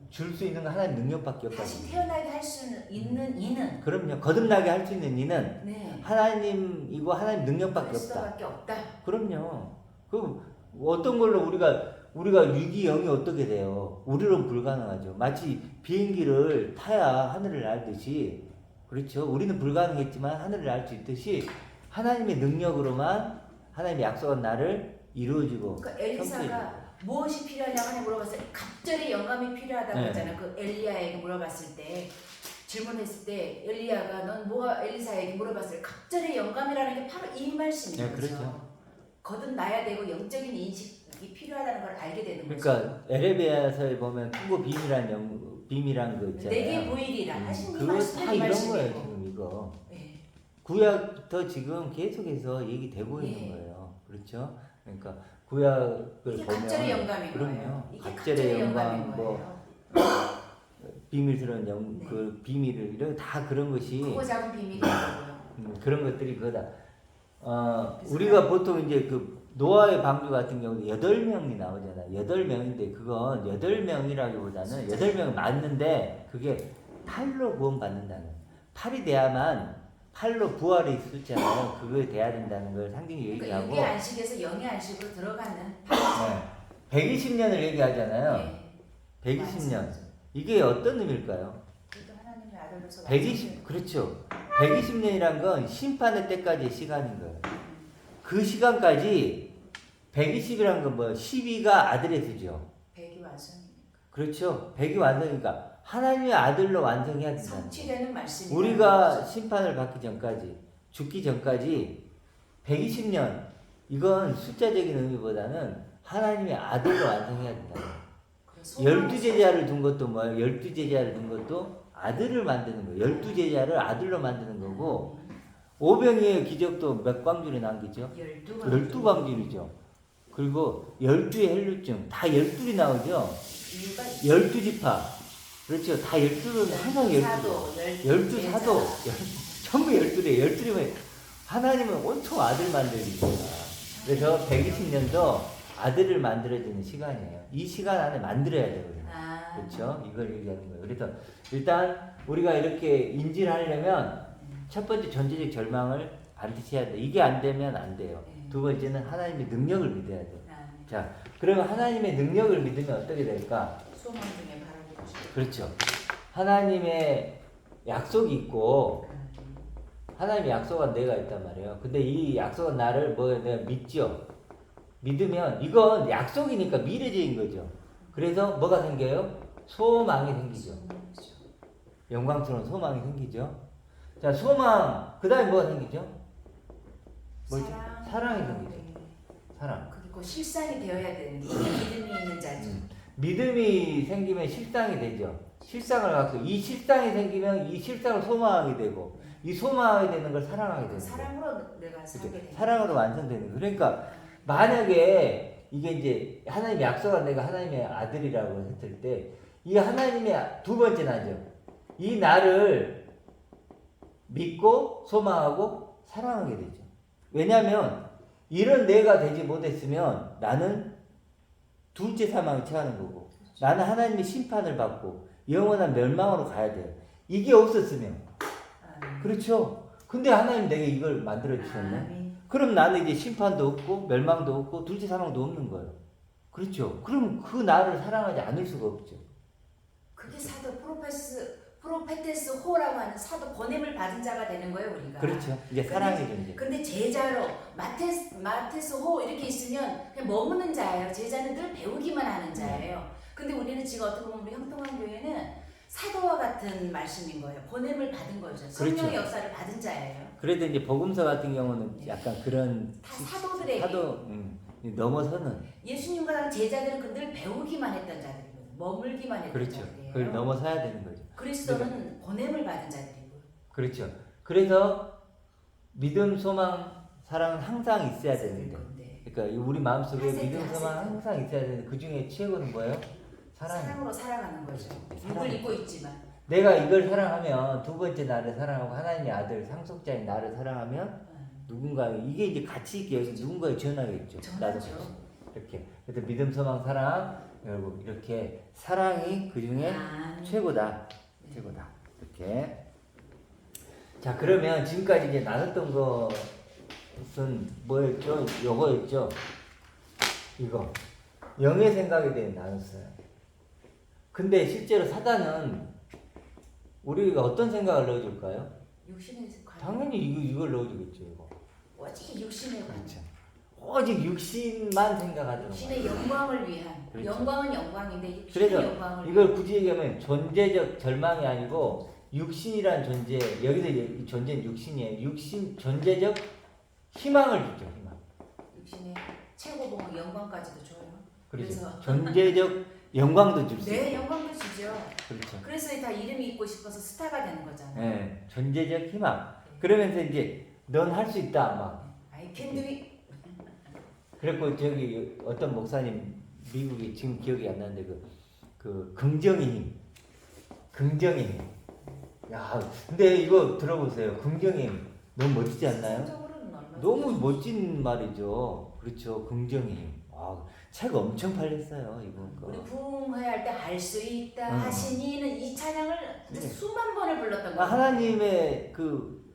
줄 수 있는 건 하나님 능력밖에 없다. 다시 태어나게 할 수 있는 이는 그럼요. 거듭나게 할 수 있는 이는 네. 하나님이고 하나님 능력밖에 없다. 그리스도밖에 없다. 그럼요. 그 어떤 걸로 우리가 육이 영이 어떻게 돼요? 우리로는 불가능하죠. 마치 비행기를 타야 하늘을 날듯이, 그렇죠. 우리는 불가능했지만 하늘을 날 수 있듯이 하나님의 능력으로만 하나님의 약속한 나를 이루어지고. 그러니까 엘리사가 무엇이 필요하냐고 하나 물어봤을 때 갑절의 영감이 필요하다고 네. 했잖아. 그 엘리야에게 물어봤을 때, 질문했을 때 엘리야가 넌 뭐가 엘리사에게 물어봤을 때 갑절의 영감이라는 게 바로 이 말씀인 네, 거죠. 그렇죠. 거듭나야 되고 영적인 인식이 필요하다는 걸 알게 되는 거죠. 그러니까 에레미야서에 보면 크고 비밀한 거 있잖아요. 내게 보이리라 하신 이 그거 다 말씀이 이런 거예요 말씀이고. 지금 이거. 네. 구약도 지금 계속해서 얘기되고 네. 있는 거예요. 그렇죠? 그러니까 구약을 이게 보면 각절의 영감인 그럼요. 거예요. 이게 각절의 영감, 영감인 뭐 거예요. 비밀스러운 네. 그 비밀을 이런 다 그런 것이 크고 작은 비밀이고요. 그런 것들이 그거다. 우리가 보통 이제 그 노아의 방주 같은 경우는 8명이 나오잖아. 8명인데 그건 8명이라기보다는 8명은 맞는데 그게 8로 구원받는다는 거예요. 8이 돼야만 8로 부활이 있었잖아요. 그거에 돼야 된다는 걸 상징이 그러니까 얘기하고 6의 안식에서 영의 안식으로 들어가는 네. 120년을 얘기하잖아요. 네. 120년. 이게 어떤 의미일까요? 그래도 하나님의 아들로서 120, 그렇죠. 120년이란 건 심판의 때까지의 시간인 거예요. 그 시간까지 120이란 건 뭐 12가 아들의 수죠. 100이 완성이니까. 그렇죠. 100이 완성이니까 하나님의 아들로 완성해야 된다는 거예요. 성취되는 말씀이 우리가 심판을 받기 전까지, 죽기 전까지 120년, 이건 숫자적인 의미보다는 하나님의 아들로 완성해야 된다는 거예요. 12제자를 둔 것도 뭐예요? 12제자를 둔 것도 아들을 만드는 거예요. 12제자를 아들로 만드는 거고, 오병이의 기적도 몇 광줄이 남기죠? 12광줄이죠. 그리고 12의 헬류증, 다 12이 나오죠? 12지파. 그렇죠. 다 12는 항상 12. 12사도, 전부 12래. 12면 하나님은 온통 아들 만들기 거야. 그래서 120년도 아들을 만들어지는 시간이에요. 이 시간 안에 만들어야 되거든요. 그렇죠? 이걸 얘기하는 거예요. 그래서 일단 우리가 이렇게 인지를 하려면 첫 번째 존재적 절망을 반드시 해야 돼. 이게 안 되면 안 돼요. 두 번째는 하나님의 능력을 믿어야 돼요. 자, 그러면 하나님의 능력을 믿으면 어떻게 될까? 소망 중에 바라보고 싶어요. 그렇죠. 하나님의 약속이 있고 하나님의 약속은 내가 있단 말이에요. 근데 이 약속은 나를 내가 믿죠. 믿으면 이건 약속이니까 미래적인 거죠. 그래서 뭐가 생겨요? 소망이 생기죠. 영광스러운 소망이 생기죠. 자, 소망. 그 다음에 뭐가 생기죠? 뭐지? 사랑이 생기죠. 사랑. 그게 곧 실상이 되어야 되는데 이게 믿음이 있는 자죠. 믿음이 생기면 실상이 되죠. 실상을 갖고 이 실상이 생기면 이 실상을 소망하게 되고 이 소망하게 되는 걸 사랑하게 되는 거예요. 사랑으로 내가 살게 되는 사랑으로 완성되는 거예요. 그러니까 만약에 이게 이제 하나님의 약속한 내가 하나님의 아들이라고 했을 때 이 하나님의 두 번째 나죠. 이 나를 믿고 소망하고 사랑하게 되죠. 왜냐하면 이런 내가 되지 못했으면 나는 둘째 사망에 처하는 거고 나는 하나님의 심판을 받고 영원한 멸망으로 가야 돼요. 이게 없었으면 그렇죠. 근데 하나님 내게 이걸 만들어 주셨네. 그럼 나는 이제 심판도 없고 멸망도 없고 둘째 사망도 없는 거예요. 그렇죠. 그럼 그 나를 사랑하지 않을 수가 없죠. 그게 사도 프로페테스 호라고 하는 사도 보냄을 받은 자가 되는 거예요, 우리가. 그렇죠. 이제 사랑의 존재. 근데 제자로 마테스 호 이렇게 있으면 그냥 머무는 자예요. 제자는 늘 배우기만 하는 자예요. 근데 우리는 지금 어떻게 보면 우리 형통한교회는 사도와 같은 말씀인 거예요. 보냄을 받은 거죠. 성령의 그렇죠. 역사를 받은 자예요. 그래도 이제 복음서 같은 경우는 약간 그런 다 사도들에게. 넘어서는 예수님과 제자들은 늘 배우기만 했던 자들이거든요. 머물기만 했던 그렇죠. 자들이에요. 그걸 넘어서야 되는 거죠. 그리스도는 보냄을 받은 자들이고. 그렇죠. 그래서 믿음, 소망, 사랑은 항상 있어야 되는데, 네. 그러니까 우리 마음속에 하세트, 믿음, 소망 하세트. 항상 있어야 되는데 그 중에 최고는 뭐예요? 사랑으로 살아가는 거죠. 육을 입고 있지만. 내가 이걸 사랑하면 두 번째 나를 사랑하고 하나님의 아들 상속자인 나를 사랑하면 누군가 이게 이제 같이 있게 여기서 누군가에 전하겠죠. 나도 전하죠. 같이. 이렇게. 그래서 믿음, 소망, 사랑 결국 이렇게 사랑이 그 중에 최고다. 최고다. 이렇게. 자, 그러면 지금까지 이제 나눴던 것은 뭐였죠? 요거였죠. 이거. 영의 생각에 대해 나눴어요. 근데 실제로 사단은 우리가 어떤 생각을 넣어줄까요? 육신의 관계. 당연히 이걸 넣어주겠죠. 이거. 오직 육신의 관계. 그렇죠. 오직 육신만 생각하더라고요. 육신의 영광을 위한. 그렇죠. 영광은 영광인데 육신의 그래서 영광을 이걸 굳이 얘기하면 존재적 절망이 아니고 육신이란 존재, 여기서 이 존재는 육신이에요. 육신 존재적 희망을 주죠. 희망. 육신의 최고봉 영광까지도 줘요. 그렇죠. 존재적 영광도 줄 수 네, 있어요. 영광도 주죠. 그렇죠. 그래서 다 이름이 있고 싶어서 스타가 되는 거잖아요. 네, 존재적 희망. 그러면서 이제 넌 할 수 있다 막. I can do it. 그래고 저기 어떤 목사님 미국이 지금 기억이 안 나는데 그 긍정의 힘, 긍정의 힘. 야, 근데 이거 들어보세요. 긍정의 힘 너무 멋지지 않나요? 세상적으로는 얼마나 너무 멋진 말이죠. 그렇죠. 긍정의 힘. 아, 책 엄청 팔렸어요 이번 거. 우리 부흥회할 때 할 수 있다 응. 하시니는 이 찬양을 네. 수만 번을 불렀던 아, 거예요.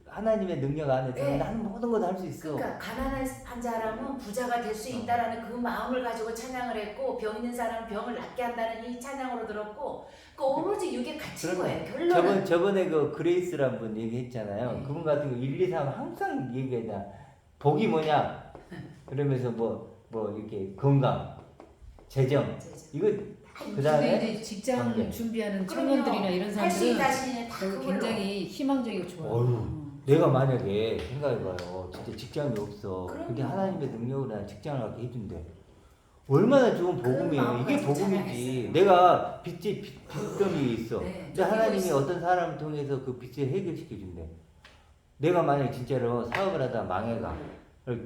하나님의 능력 안에서 네. 나는 모든 걸 할 수 있어. 그러니까 가난한 사람은 부자가 될 수 있다라는 그 마음을 가지고 찬양을 했고 병 있는 사람은 병을 낫게 한다는 이 찬양으로 들었고 그 오로지 이게 갇힌 거예요. 결론은 저번에 그 그레이스란 분 얘기했잖아요. 네. 그분 같은 거 1, 2, 3 항상 얘기하잖아. 복이 뭐냐? 그러면서 뭐 이렇게 건강, 재정. 이거 그다음에 근데 이제 직장 관계. 준비하는 그럼요. 청년들이나 이런 할 수 있다 사람들은 하시니 다 그거 그걸로 굉장히 희망적이고 좋아요. 어휴. 내가 만약에 생각해봐요. 진짜 직장이 없어. 그럼요. 근데 하나님의 능력으로 난 직장을 갖게 해준대. 얼마나 좋은 복음이에요. 마음 이게 가지고 복음이지. 찬양했어요. 내가 빚더미 있어. 네, 근데 하나님이 있어. 어떤 사람을 통해서 그 빚을 해결시켜준대. 내가 만약에 진짜로 사업을 하다 망해가.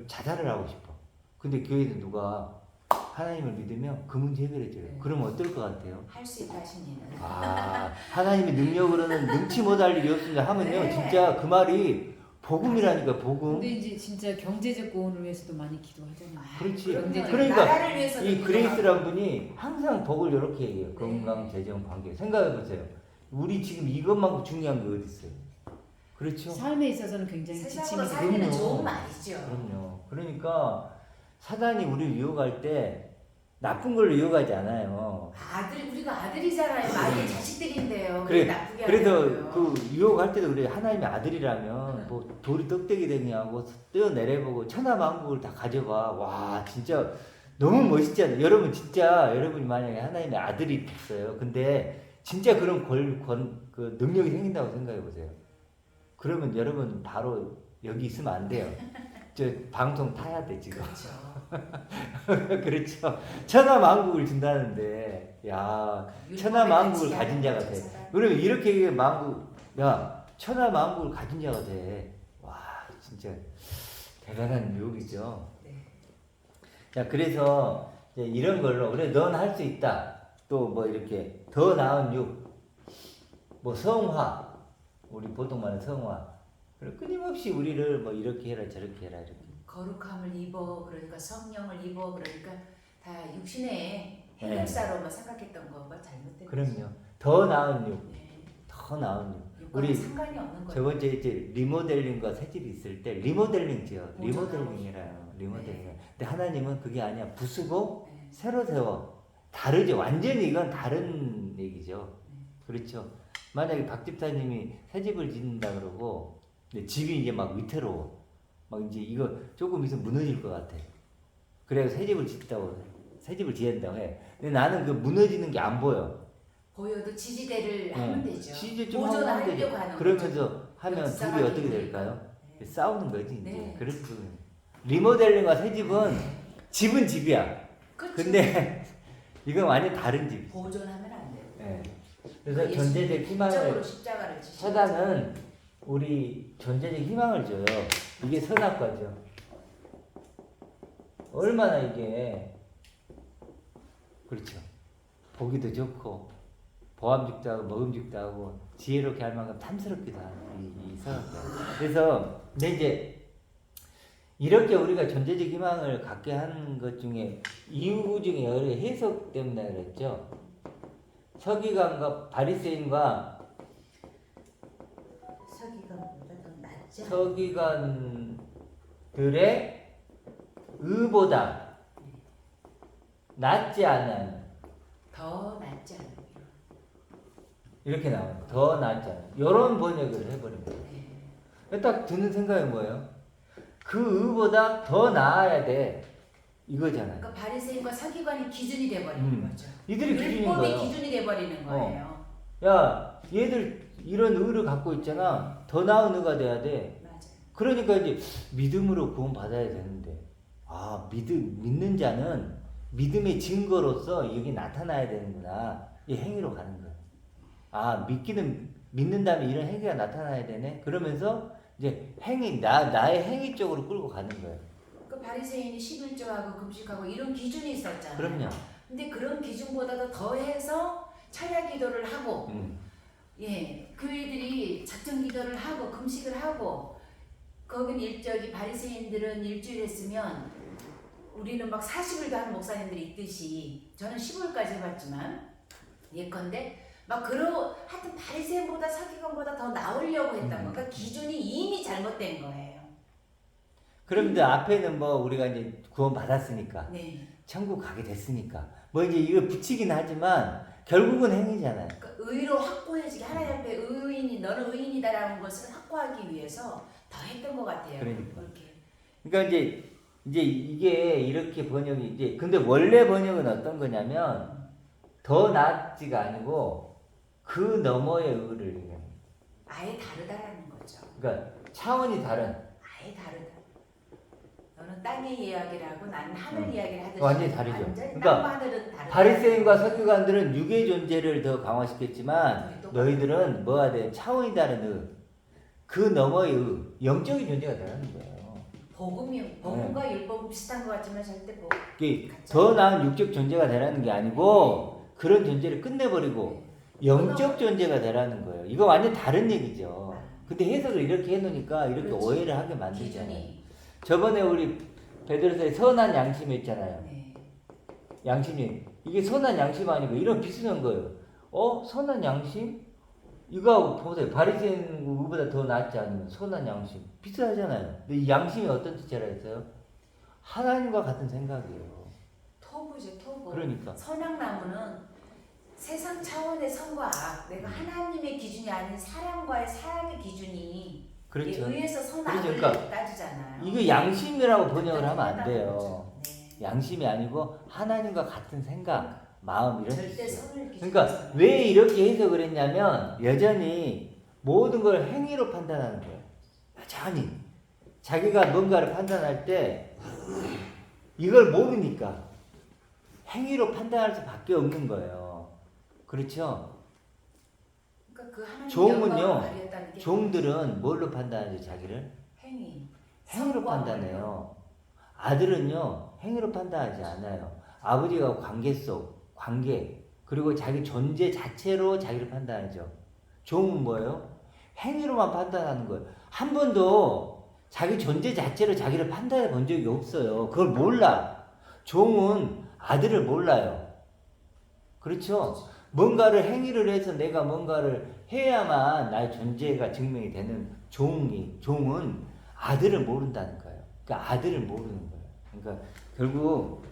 자살을 하고 싶어. 근데 교회에서 누가 하나님을 믿으면 그 문제 해결해줘요. 네. 그러면 어떨 것 같아요? 할 수 있다 하시니는 아, 하나님의 능력으로는 능치 못할 일이 없습니다 하면요. 네. 진짜 그 말이 복음이라니까, 복음. 근데 이제 진짜 경제적 구원을 위해서도 많이 기도하잖아요. 그렇지. 경제적 그러니까 나라를 위해서도 이 기도하고. 그레이스란 분이 항상 복을 이렇게 얘기해요. 네. 건강, 재정, 관계. 생각해보세요. 우리 지금 이것만큼 중요한 게 어디 있어요? 그렇죠? 삶에 있어서는 굉장히 지침이 세상으로 되고 살기는 그럼요. 좋은 말이죠. 그럼요. 그러니까 사단이 우리를 유혹할 때 나쁜 걸로 유혹하지 않아요. 우리가 아들이잖아요. 말이 자식들인데요. 그래, 나쁘게 그래서 하려고요. 그 유혹할 때도 그래. 하나님의 아들이라면 뭐 돌이 떡대기 되냐고 떼어내려보고 천하만국을 다 가져가. 와, 진짜 너무 멋있지 않아요? 여러분 진짜 여러분이 만약에 하나님의 아들이 됐어요. 근데 진짜 그런 그 능력이 생긴다고 생각해 보세요. 그러면 여러분 바로 여기 있으면 안 돼요. 저 방송 타야 돼 지금. 그렇죠. 그렇죠. 천하만국을 준다는데, 야, 천하만국을 가진 자가 돼. 그러면 이렇게 천하만국을 가진 자가 돼. 와, 진짜 대단한 유혹이죠. 네. 자, 그래서 이제 이런 걸로 그래, 넌 할 수 있다. 또 뭐 이렇게 더 나은 뭐 성화, 우리 보통 말하는 성화. 그리고 끊임없이 우리를 뭐 이렇게 해라 저렇게 해라 이렇게. 거룩함을 입어 그러니까 성령을 입어 그러니까 다 육신의 해결사로만 생각했던 거가 잘못된 거죠. 그럼요. 더 나은 육, 네. 더 나은 육. 육과는 우리 상관이 없는 거예요. 저번 주에 이제 리모델링과 새집이 있을 때 리모델링지요. 어, 리모델링이라요. 리모델링. 근데 하나님은 그게 아니야. 부수고 네. 새로 세워. 다르죠. 완전히 이건 다른 얘기죠. 그렇죠. 만약에 박 집사님이 새 집을 짓는다 그러고 근데 집이 이제 막 위태로워. 막 이제 이거 조금 있으면 무너질 것 같아. 그래서 새 집을 지어야 된다고 해. 근데 나는 그 무너지는 게 안 보여. 보여도 지지대를 하면 되죠. 지지 좀 하면 보존하려고 되죠. 하는 그러면서 거죠. 하면 역사가 둘이 어떻게 되니까. 될까요? 네. 싸우는 거지 이제. 네. 그래서 리모델링과 새 집은 집은 집이야. 그렇죠. 근데 이건 완전 다른 집. 보존하면 안 돼요. 네. 그래서 존재적 적으로 희망을 십자가를 지시고 사단은 우리 존재적 희망을 줘요. 이게 선악과죠. 얼마나 이게 그렇죠. 보기도 좋고 보암직도 하고 먹음직도 하고 지혜롭게 할 만큼 탐스럽기도 하고 이 선악과. 그래서 근데 이제 이렇게 우리가 존재적 희망을 갖게 하는 것 중에 이유 중에 여러 해석 때문에 그랬죠. 서기관과 바리새인과 서기관보다 더 낫지 않아요? 서기관들의 의보다 낫지 않은 더 낫지 않아요. 이렇게 나와요. 더 낫지 않은 이런 번역을 해버린 거예요. 네. 딱 드는 생각이 뭐예요? 그 의보다 더 나아야 돼 이거잖아요. 그러니까 바리새인과 서기관이 기준이 돼버리는 거죠. 이들이 기준인 율법이 거예요. 기준이 돼버리는 거예요. 야, 얘들 이런 의를 갖고 있잖아. 더 나은 의가 돼야 돼. 맞아요. 그러니까 이제 믿음으로 구원 받아야 되는데, 믿는 자는 믿음의 증거로서 여기 나타나야 되는구나. 이 행위로 가는 거야. 믿는 다음에 이런 행위가 나타나야 되네. 그러면서 이제 나의 행위 쪽으로 끌고 가는 거예요. 그러니까 그 바리새인이 11조하고 금식하고 이런 기준이 있었잖아요. 그럼요. 근데 그런 기준보다도 더해서 철야 기도를 하고 예, 교회들이 작정 기도를 하고 금식을 하고 거긴 일적이 바리새인들은 일주일 했으면 우리는 막 40일도 하는 목사님들이 있듯이 저는 15일까지 해봤지만 예컨대 막 하여튼 바리새인보다 서기관보다 더 나오려고 했던 거. 그러니까 기준이 이미 잘못된 거예요. 그런데 앞에는 뭐 우리가 이제 구원 받았으니까 네. 천국 가게 됐으니까 뭐 이제 이걸 붙이긴 하지만 결국은 행위잖아요. 그러니까 의로 확고해지게 하나님 앞에 의인이 너는 의인이다라는 것을 확고하기 위해서 더 했던 것 같아요. 그러니까. 그렇게. 그러니까 이제 이게 이렇게 번역이 이제 근데 원래 번역은 어떤 거냐면 더 낫지가 아니고 그 너머의 의를 얘기해요. 아예 다르다라는 거죠. 그러니까 차원이 다른 아예 다르다. 너는 땅의 이야기라고 나는 하늘 이야기를 하듯이 완전히 다르죠. 완전히 그러니까 땅과 하늘은 다르다. 바리새인과 서기관들은 육의 존재를 더 강화시켰지만 우리 또 너희들은 뭐가 돼? 차원이 다른 의, 그 너머의 의, 영적인 존재가 되라는 거예요. 복음과 율법은 비슷한 것 같지만 절대 이게 더 나은 육적 존재가 되라는 게 아니고 그런 존재를 끝내버리고 영적 존재가 되라는 거예요. 이거 완전 다른 얘기죠. 근데 해석을 이렇게 해놓으니까 이렇게 그렇지. 오해를 하게 만들잖아요. 기준이. 저번에 우리 베드로서에 선한 양심 있잖아요. 네. 양심이 이게 선한 양심 아니고 이런 비슷한 거예요. 선한 양심? 이거하고 보세요. 바리새인 의보다 더 낫지 않으면 선한 양심 비슷하잖아요. 근데 이 양심이 어떤 뜻이라 했어요? 하나님과 같은 생각이에요. 토부죠, 토부. 그러니까. 선악나무는 세상 차원의 선과 악, 내가 하나님의 기준이 아닌 사람과의 사랑의 기준이 그렇죠. 의해서 선악을 그렇죠. 그러니까 따지잖아요. 이거 양심이라고 번역을 하면 안 돼요. 네. 양심이 아니고 하나님과 같은 생각, 마음 이런 절대 뜻이에요. 선을 기준. 그러니까 왜 이렇게 해석을 했냐면 여전히 모든 걸 행위로 판단하는 거예요. 여전히 자기가 뭔가를 판단할 때 이걸 모르니까 행위로 판단할 수밖에 없는 거예요. 그렇죠? 그러니까 그 하나님의 종은요, 영광을 발휘했다는 게 종들은 뭘로 판단하죠? 자기를? 행위. 행위로 성과 판단해요. 아들은요, 행위로 판단하지 않아요. 아버지가 관계 속, 관계, 그리고 자기 존재 자체로 자기를 판단하죠. 종은 뭐예요? 행위로만 판단하는 거예요. 한 번도 자기 존재 자체로 자기를 판단해 본 적이 없어요. 그걸 몰라. 종은 아들을 몰라요. 그렇죠? 뭔가를 행위를 해서 내가 뭔가를 해야만 나의 존재가 증명이 되는 종은 아들을 모른다는 거예요. 그러니까 아들을 모르는 거예요. 그러니까 결국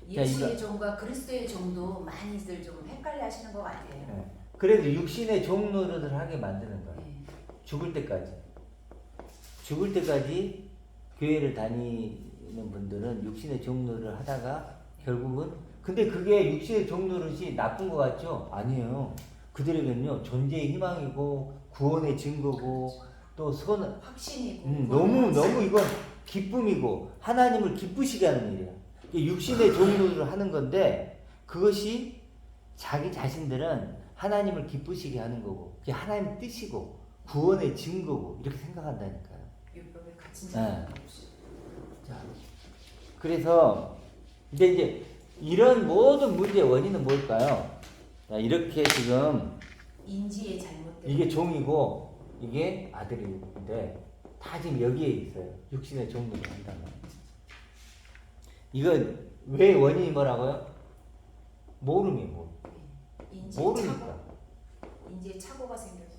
예수의 종과 그리스도의 종도 많이들 좀 헷갈려 하시는 것 같아요. 네. 그래도 육신의 종 노릇을 하게 만드는 거예요. 네. 죽을 때까지 교회를 다니는 분들은 육신의 종 노릇을 하다가 결국은 근데 그게 육신의 종 노릇이 나쁜 것 같죠? 아니에요. 그들에게는요 존재의 희망이고 구원의 증거고 또 확신이고 너무 이건 기쁨이고 하나님을 기쁘시게 하는 일이에요. 육신의 종 노릇을 하는 건데 그것이 자기 자신들은 하나님을 기쁘시게 하는 거고 그게 하나님의 뜻이고 구원의 증거고 이렇게 생각한다니까요. 율법에 갇힌 네. 자가 없이. 자, 그래서 이제 이런 모든 문제의 원인은 뭘까요? 자, 이렇게 지금 인지의 잘못된 이게 종이고 이게 아들인데 다 지금 여기에 있어요. 육신의 종들을 한다는. 이건 왜 원인이 뭐라고요? 모름이에요. 모르니까. 인지의 착오가 생겼어.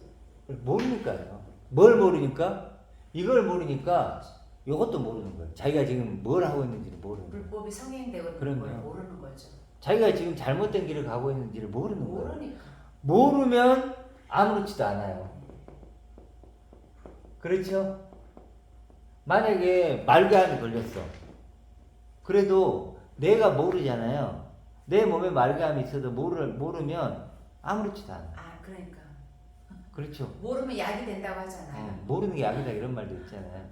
모르니까요. 뭘 모르니까? 이걸 모르니까 이것도 모르는 거예요. 자기가 지금 뭘 하고 있는지를 모르는 거예요. 불법이 성행되고 있는 그럼요. 걸 모르는 거죠. 자기가 지금 잘못된 길을 가고 있는지를 모르는 거예요. 모르니까. 모르면 아무렇지도 않아요. 그렇죠? 만약에 말기암이 걸렸어. 그래도 내가 모르잖아요. 내 몸에 말기암이 있어도 모르면 아무렇지도 않아. 아 그러니까. 그렇죠? 모르면 약이 된다고 하잖아요. 모르는 게 약이다 이런 말도 있잖아요.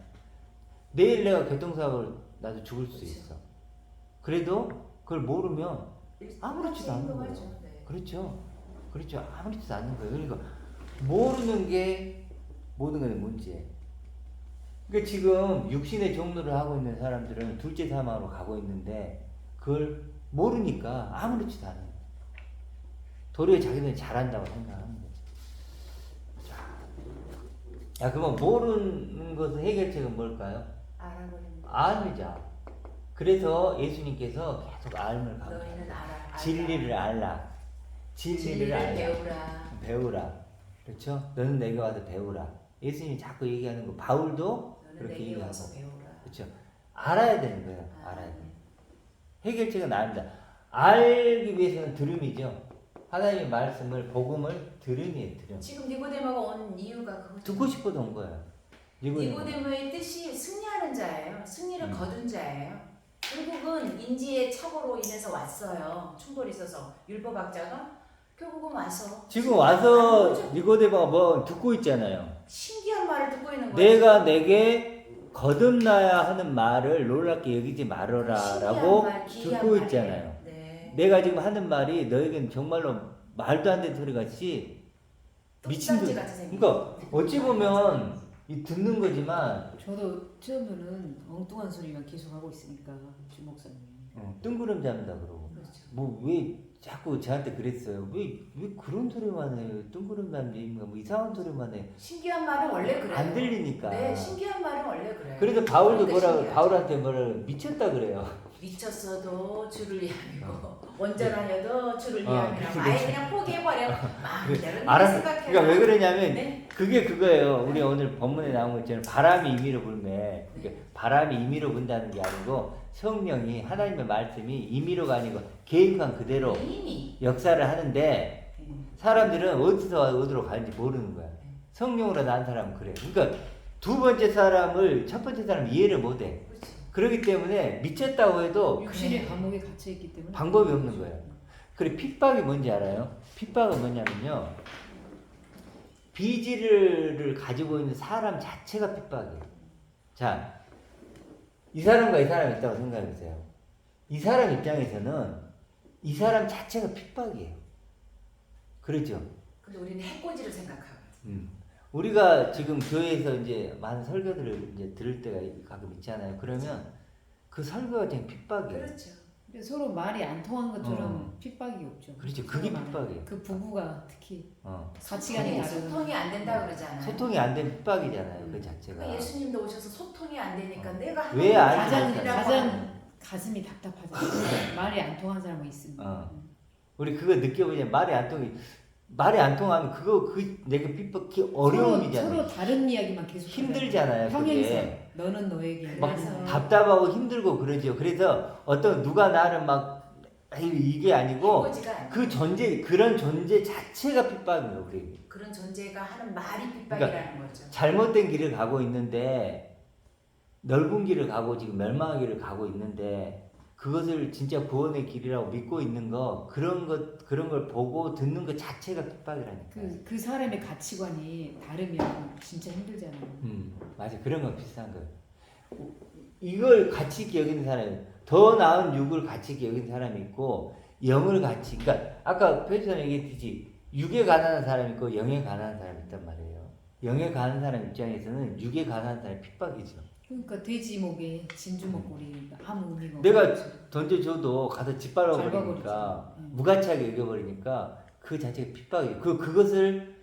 내일 내가 교통사고를 나도 죽을 수 있어. 그래도 그걸 모르면 아무렇지도 않은 거예요. 네. 그렇죠. 아무렇지도 않는 거예요. 그러니까 모르는 게 모든 것의 문제예요. 그러니까 지금 육신의 종로를 하고 있는 사람들은 둘째 사망으로 가고 있는데 그걸 모르니까 아무렇지도 않아요. 도리어 자기는 잘한다고 생각하는 거죠. 자, 그러면 모르는 것은 해결책은 뭘까요? 알아버리는 거. 알자. 그래서 예수님께서 계속 알을 가르쳐. 너희는 알아. 진리를 알라. 진리를 알라. 배우라. 배우라. 그렇죠? 너는 내게 와서 배우라. 예수님이 자꾸 얘기하는 거. 바울도 너는 그렇게 내게 얘기하고. 와서 배우라. 그렇죠? 알아야 되는 거예요. 아, 알아야 돼. 해결책은 압니다. 알기 위해서는 들음이죠. 하나님의 말씀을 복음을 들음이에요. 들음. 지금 니고데모가 온 이유가 그거죠. 듣고 싶어서 온 거예요. 니고데모의 뜻이 승리하는 자예요. 승리를 거둔 자예요. 결국은 인지의 착오로 인해서 왔어요. 충돌이 있어서 율법학자가 결국은 와서 지금 와서 니고데모가 뭐 듣고 있잖아요. 신기한 말을 듣고 있는 거예요. 내가 내게 거듭나야 하는 말을 놀랍게 여기지 말아라라고 신기한 말, 기이한 듣고 말이에요. 있잖아요. 네. 내가 지금 하는 말이 너에겐 정말로 말도 안 되는 소리 같이 미친 뚝딱지 듯. 같이 생긴. 그러니까 어찌 보면 이 듣는 거지만 저도 처음에는 엉뚱한 소리만 계속 하고 있으니까 주 목사님. 뜬구름 잡는다 그러고 그렇죠. 뭐 왜 자꾸 저한테 그랬어요. 왜 그런 소리만 해요. 뜬구름 잡는가 뭐 이상한 소리만 해. 신기한 말은 원래 그래요. 안 들리니까. 네, 신기한 말은 원래 그래요. 그래서 바울도 그러니까 신기하죠. 바울한테 미쳤다 그래요. 미쳤어도 주를 위함이고 온전하여도 주를 어, 위함이라고 그치, 아예 그치. 그냥 포기해버려. 마음대로 알았어. 생각해라. 그러니까 왜 그러냐면 네? 그게 그거예요. 우리 오늘 본문에 나온 거 있잖아요. 바람이 임의로 불매. 그러니까 바람이 임의로 분다는 게 아니고 성령이 하나님의 말씀이 임의로가 아니고 계획한 그대로 이미 역사를 하는데 사람들은 어디서 어디로 가는지 모르는 거야. 성령으로 난 사람은 그래. 그러니까 두 번째 사람을 첫 번째 사람 이해를 못해. 그렇죠. 그렇기 때문에 미쳤다고 해도 육신의 감옥에 갇혀 있기 때문에 방법이 없는 거예요. 그리고 핍박이 뭔지 알아요? 핍박은 뭐냐면요. 비질을 가지고 있는 사람 자체가 핍박이에요. 자, 이 사람과 이 사람이 있다고 생각해보세요. 이 사람 입장에서는 이 사람 자체가 핍박이에요. 그렇죠? 근데 우리는 해코지를 생각하거든. 우리가 지금 교회에서 이제 많은 설교들을 이제 들을 때가 가끔 있잖아요. 그러면 그 설교가 그냥 핍박이에요. 그렇죠. 근데 서로 말이 안 통한 것처럼 핍박이 없죠. 그렇죠. 그게 서로 말은. 핍박이에요. 그 부부가 특히 어. 가치관이 다른. 소통이 안 된다 그러잖아요. 소통이 안 된 핍박이잖아요. 그 자체가. 그러니까 예수님도 오셔서 소통이 안 되니까 내가 왜 안 가장 되니까. 가장 가슴이 답답하잖아요. 말이 안 통한 사람이 있으면. 우리 그거 느껴보냐. 말이 안 통하면 내가 핍박이 어려움이잖아요. 서로 다른 이야기만 계속 힘들잖아요. 평행선. 그게. 너는 너에게. 막 그래서 답답하고 힘들고 그러죠. 그래서 누가 나를 막 이게 아니고 해코지가 안 그 그런 존재 자체가 핍박이에요. 우리. 그런 존재가 하는 말이 핍박이라는 거죠. 잘못된 길을 가고 있는데 넓은 길을 가고 지금 멸망의 길을 가고 있는데 그것을 진짜 구원의 길이라고 믿고 있는 거 그런 걸 보고 듣는 것 자체가 핍박이라니까. 그 사람의 가치관이 다르면 진짜 힘들잖아요. 맞아. 그런 건 비슷한 거예요. 이걸 가치 있게 여기는 사람이 더 나은 육을 가치 있게 여기는 사람이 있고 영을 가치. 그러니까 아까 표지선 얘기했듯이 육에 가난한 사람이 있고 영에 가난한 사람이 있단 말이에요. 영에 가난한 사람 입장에서는 육에 가난한 사람이 핍박이죠. 그러니까 돼지 목에 진주 먹거리니까 아무 의미가 내가 없죠. 던져줘도 가서 짓밟아 버리니까 밟아버리죠. 무가치하게 여겨버리니까 그 자체가 핍박이에요. 그것을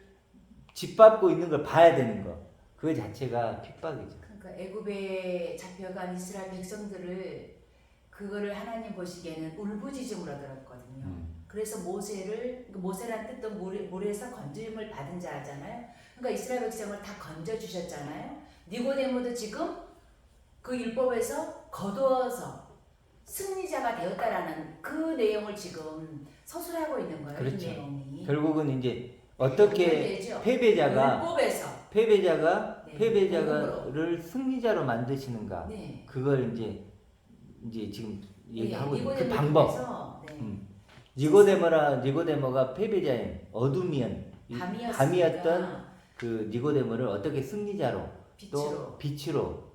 짓밟고 있는 걸 봐야 되는 거. 그 자체가 핍박이죠. 그러니까 애굽에 잡혀간 이스라엘 백성들을 그거를 하나님 보시기에는 울부짖음으로 들었거든요. 그래서 모세란 뜻도 물에서 건짐을 받은 자잖아요. 그러니까 이스라엘 백성을 다 건져 주셨잖아요. 니고데모도 지금 그 율법에서 거두어서 승리자가 되었다라는 그 내용을 지금 서술하고 있는 거예요. 그렇죠. 이 내용이. 결국은 이제 어떻게 되죠. 패배자가 율법에서 네, 패배자를 승리자로 만드시는가. 네. 그걸 이제 지금 얘기하고 있는 그 니고데모 방법. 중에서, 네. 니고데모가 패배자인 어둠이었던 그 니고데모를 어떻게 승리자로 또 빛으로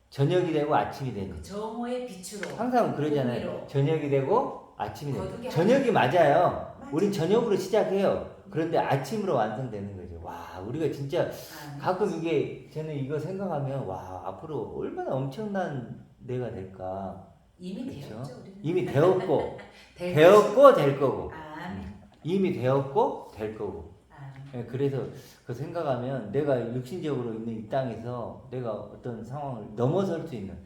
저녁이 되고 아침이 되는. 정오의 빛으로 항상 그러잖아요. 공의로. 저녁이 되고 아침이 거두게 되는. 저녁이 맞아요. 맞아요. 우린 저녁으로 시작해요. 그런데 아침으로 완성되는 거죠. 와, 우리가 진짜 가끔 이게 저는 이거 생각하면 와, 앞으로 얼마나 엄청난 내가 될까. 이미 그렇죠? 되었죠. 우리는. 이미 되었고 될 되었고 될 거고. 아멘. 이미 되었고 될 거고. 아멘. 예, 그래서 그 생각하면 내가 육신적으로 있는 이 땅에서 내가 어떤 상황을 넘어설 수 있는,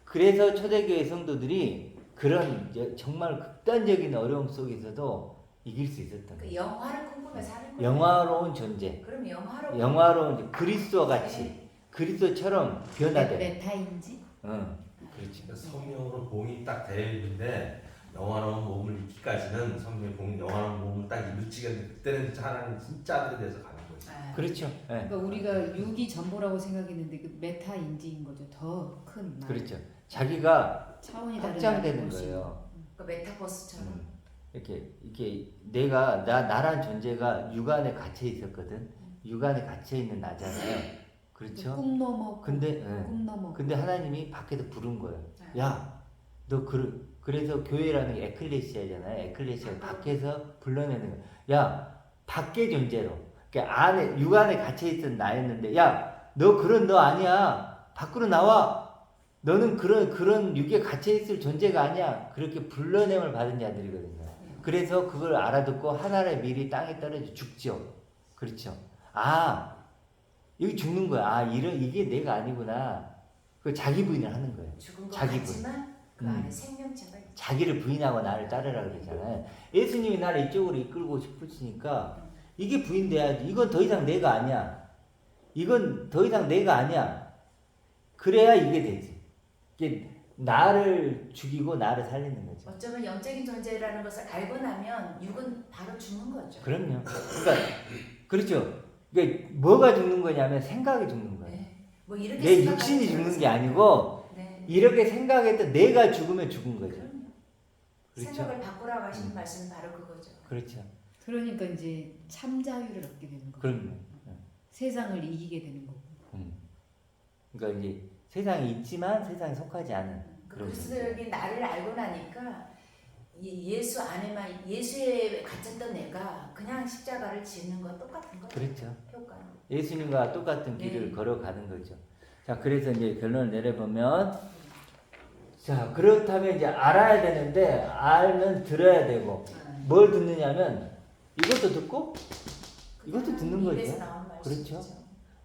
그래서 초대교회 성도들이 그런 이제 정말 극단적인 어려움 속에서도 이길 수 있었던 그 거예요. 영화를 꿈꾸면서 하는 거예요. 영화로운 존재, 그럼 영화로. 영화로운 그리스도와 같이 네. 그리스도처럼 변화돼. 메타인지? 응, 그렇지. 그러니까 성령으로 봉이 딱 되어 있는데 영화로운 몸을 입기까지는 성령의 봉 영화로운 몸을 딱 입을지가 그때는 진짜 하나님 진짜 아들에 대해서 가는 거지. 아, 그렇죠. 예. 그러니까 우리가 육이 전부라고 생각했는데 그 메타인지인 거죠. 더 큰 그렇죠. 자기가 차원이 다른 확장되는 것이. 거예요. 그 메타버스처럼. 이렇게 내가 나란 존재가 육안에 갇혀 있었거든. 육안에 갇혀 있는 나잖아요. 그렇죠? 꿈 넘어. 근데 꿈 넘어. 근데 하나님이 밖에서 부른 거예요. 네. 야, 너 그래서 교회라는 게 에클레시아잖아요. 에클레시아 밖에서 불러내는 거야. 야, 밖의 존재로. 그러니까 안에 육안에 갇혀 있던 나였는데, 야, 너 아니야. 밖으로 나와. 너는 그런 육에 갇혀 있을 존재가 아니야. 그렇게 불러냄을 받은 자들이거든요. 그래서 그걸 알아듣고 하나의 밀이 땅에 떨어져 죽죠. 그렇죠. 아, 여기 죽는 거야. 아, 이게 내가 아니구나. 그 자기 부인을 하는 거예요. 죽은 것 자기 같지만 그 안에 생명체가 있죠. 자기를 부인하고 나를 따르라 그러잖아요. 예수님이 나를 이쪽으로 이끌고 싶으시니까 이게 부인돼야지. 이건 더 이상 내가 아니야. 이건 더 이상 내가 아니야. 그래야 이게 되지. 이게 나를 죽이고 나를 살리는 거죠. 어쩌면 영적인 존재라는 것을 알고 나면 육은 바로 죽는 거죠. 그럼요. 그러니까 그렇죠. 그러니까 뭐가 죽는 거냐면 생각이 죽는 거예요. 네. 뭐 이렇게 내 생각하는 육신이 죽는 게 사람. 아니고 네. 이렇게 생각했던 내가 죽으면 죽은 거죠. 그럼요. 그렇죠. 생각을 바꾸라고 하시는 말씀은 바로 그거죠. 그렇죠. 그러니까 이제 참 자유를 얻게 되는 거죠. 그럼요. 세상을 이기게 되는 거고. 그러니까 이제 세상이 있지만 세상에 속하지 않은 그 그런 그리스도인 나를 알고 나니까 예수 안에만 예수에 갇혔던 내가 그냥 십자가를 지는 거 똑같은 거예요. 그렇죠. 효과는. 예수님과 똑같은 길을 네. 걸어가는 거죠. 자, 그래서 이제 결론을 내려보면, 자, 그렇다면 이제 알아야 되는데, 알면 들어야 되고, 뭘 듣느냐면, 이것도 듣고, 이것도 듣는 입에서 거죠. 나오는 그렇죠. 말씀이죠.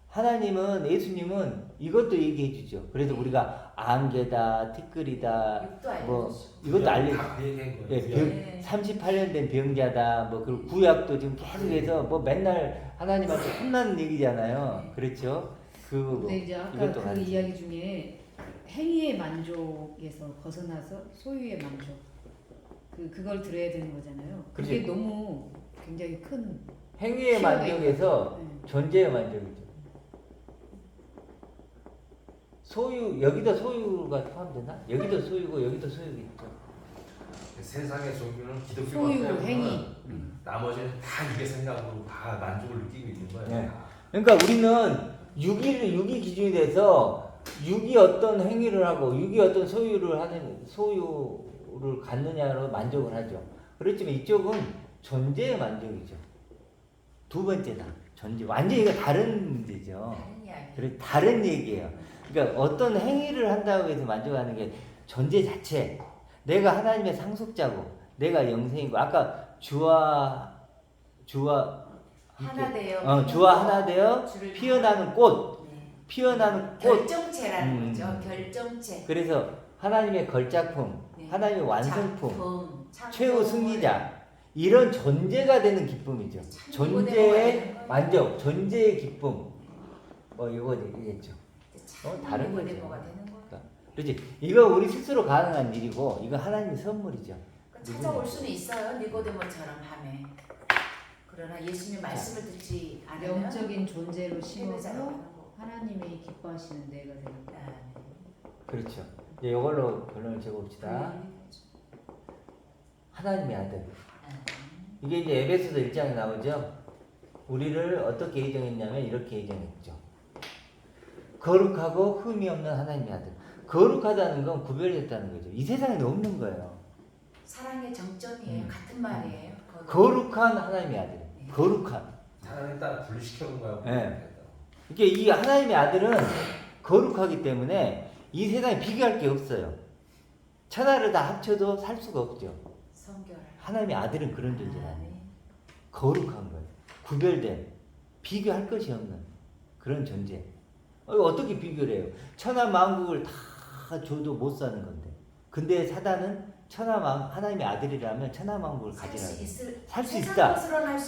하나님은, 예수님은 이것도 얘기해 주죠. 그래서 우리가 안개다, 티끌이다, 육도 알려주죠. 뭐, 이것도 알려 다그 얘기한 거예요. 예, 네. 38년 된 병자다. 뭐 그리고 구약도 지금 계속해서 뭐 맨날 하나님한테 혼나는 얘기잖아요. 그렇죠? 그거 근데 이제 아까 이것도 그 가르치죠. 이야기 중에 행위의 만족에서 벗어나서 소유의 만족. 그걸 들어야 되는 거잖아요. 그게 그치. 너무 굉장히 큰 행위의 피해가 만족에서 네. 존재의 만족이죠. 소유, 여기도 소유가 포함되나? 여기도 소유고 여기도 소유가 있죠. 세상의 종교는 기독교 소유, 빼고는 행위. 나머지는 다 이게 생각으로 다 만족을 느끼고 있는 거예요. 네. 그러니까 우리는 육이 기준이 돼서 육이 어떤 행위를 하고 육이 어떤 소유를 갖느냐로 만족을 하죠. 그렇지만 이쪽은 존재의 만족이죠. 두 번째다. 존재. 완전히 이거 다른 문제죠. 다른 이야기. 그래 다른 얘기예요. 그러니까 어떤 행위를 한다고 해서 만족하는 게 존재 자체. 내가 하나님의 상속자고, 내가 영생이고, 아까 주와 하나 되어 주와 하나 되어 주를 피어나는 꽃, 네. 피어나는 꽃. 결정체라는 거죠. 결정체. 그래서 하나님의 걸작품, 네. 하나님의 완성품, 작품, 최후 창조물. 승리자. 이런 존재가 되는 기쁨이죠. 참 존재의 이거 되는 만족, 존재의 기쁨. 뭐 이거 얘기했죠. 참 다른 이거 거죠. 데모가 되는 거예요. 그렇지. 이거 우리 스스로 가능한 일이고, 이거 하나님의 선물이죠. 그러니까 찾아올 수는 있어요. 니고데모처럼 밤에. 그러나 예수님의 말씀을 듣지 않으면 영적인 존재로 해외자로 심어서 가는 거고. 하나님의 기뻐하시는 내가 되는 거. 그렇죠. 이제 이걸로 결론을 지어봅시다. 네. 하나님의 아들. 이게 이제 에베소서 1장에 나오죠. 우리를 어떻게 예정했냐면 이렇게 예정했죠. 거룩하고 흠이 없는 하나님의 아들. 거룩하다는 건 구별됐다는 거죠. 이 세상에는 없는 거예요. 사랑의 정점이에요. 같은 말이에요. 거룩한 하나님의 아들. 네. 거룩한. 하나님 따라 분리시켜놓은 거야. 네. 이게 이 하나님의 아들은 거룩하기 때문에 이 세상에 비교할 게 없어요. 천하를 다 합쳐도 살 수가 없죠. 성결. 하나님의 아들은 그런 존재라요. 아멘. 거룩한 거예요. 구별된, 비교할 것이 없는 그런 존재. 어떻게 비교를 해요? 천하 만국을 다 줘도 못 사는 건데. 근데 사단은 하나님의 아들이라면 천하 만국을 가지라. 살 수 있다.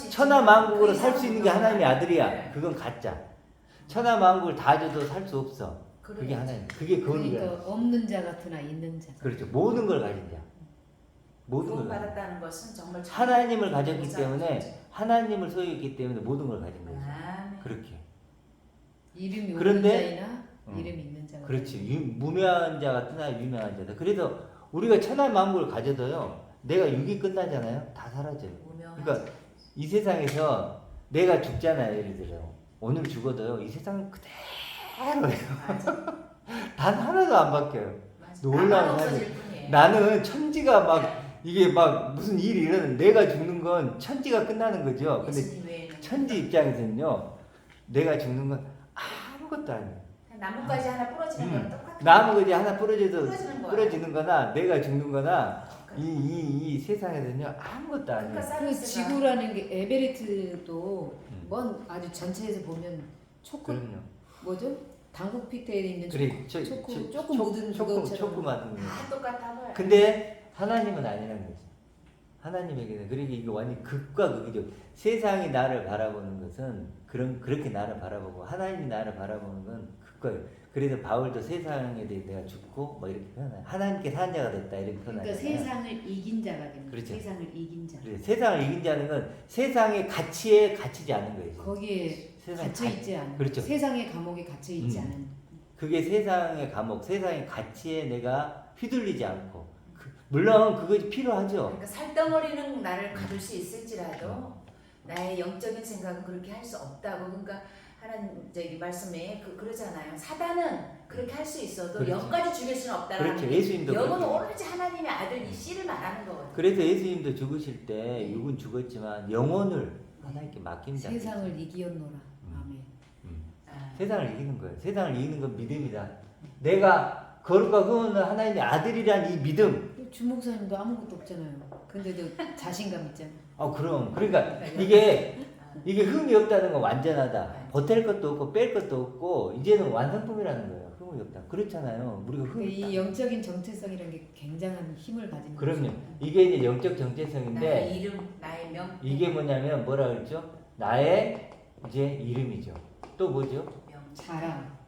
천하 만국으로 살 수 있는 게 하나님의 아들이야. 네. 그건 가짜. 천하 만국을 다 줘도 살 수 없어. 그게 하나님. 그게 거룩이야. 그러니까 없는 자 같으나 있는 자. 그렇죠. 모든 걸 가진 자. 모든 걸 가진 자. 받았다는 것은 정말 하나님을 가졌기 때문에 하나님을 소유했기 때문에 모든 걸 가진 거죠. 아멘. 그렇게. 이름이 그런데 없는 자이나 이름이 있는 자가. 그렇지. 무명한 자 같으나 유명한 자다. 그래서 우리가 천하 만국을 가져도요. 내가 육이 끝나잖아요. 다 사라져요. 그러니까 이 세상에서 내가 죽잖아요. 예를 들어 오늘 죽어도요. 이 세상은 그대로예요. 단 하나도 안 바뀌어요. 놀라운 사실. 나는 천지가 막 이게 막 무슨 일이 일어나는 내가 죽는 건 천지가 끝나는 거죠. 근데 천지 입장에서는요. 내가 죽는 건 아무것도 아니에요. 나뭇가지 하나 부러지는 거랑 똑같아. 나뭇가지 하나 부러져도 부러지는 부러지는 거나 내가 죽는 거나 이 세상에서는요. 아무것도 아니에요. 그러니까 그 지구라는 게 에베레스트도 먼 아주 전체에서 보면 초코 그럼요. 뭐죠? 당국 픽트에 있는 그래, 조금 묻은 그것처럼 초코 맞은 거. 다 똑같아 보여. 근데 하나님은 아니라는 거죠. 하나님에게는 그러니까 이게 완전 극과 극이죠. 세상이 나를 바라보는 것은 그렇게 나를 바라보고 하나님이 나를 바라보는 건 극과극. 그래서 바울도 세상에 대해 내가 죽고 뭐 이렇게 표현해요. 하나님께 산 자가 됐다 이렇게 표현하잖아요. 그러니까 세상을 이긴 자가 됩니다. 그렇죠. 세상을 이긴 자. 그래, 세상을 이긴 자는 건 세상의 가치에 갇히지 않은 거예요. 거기에 세상에 갇혀 있지 않은. 그렇죠. 세상의 감옥에 갇혀 있지 않은. 그게 세상의 감옥, 세상의 가치에 내가 휘둘리지 않고 물론 그것이 필요하죠. 그러니까 살덩어리는 나를 가둘 수 있을지라도 나의 영적인 생각은 그렇게 할 수 없다고. 그러니까 하나님 저기 말씀에 그러잖아요. 사단은 그렇게 할 수 있어도 그렇죠. 영까지 죽일 수는 없다라는. 그렇죠. 예수님도 영은 그렇죠. 오로지 하나님의 아들 이 씨를 말하는 거거든요. 그래서 예수님도 죽으실 때 육은 죽었지만 영혼을 하나님께 맡긴다. 세상을 이기었노라. 아멘. 아, 세상을 이기는 거예요. 세상을 이기는 건 믿음이다. 내가 거룩하고 흠없는 하나님의 아들이란 이 믿음. 주목사님도 아무것도 없잖아요. 근데도 자신감 있잖아요. 그럼 그러니까 이게 흠이 없다는 건 완전하다. 보탤 것도 없고 뺄 것도 없고 이제는 완성품이라는 거예요. 흠이 없다. 그렇잖아요. 우리가 흠이 이 있다. 영적인 정체성이라는 게 굉장한 힘을 가진 거죠. 그럼요. 이게 이제 영적 정체성인데 나의 이름, 나의 명. 이게 뭐냐면 뭐라 그랬죠? 나의 이제 이름이죠. 또 뭐죠? 명.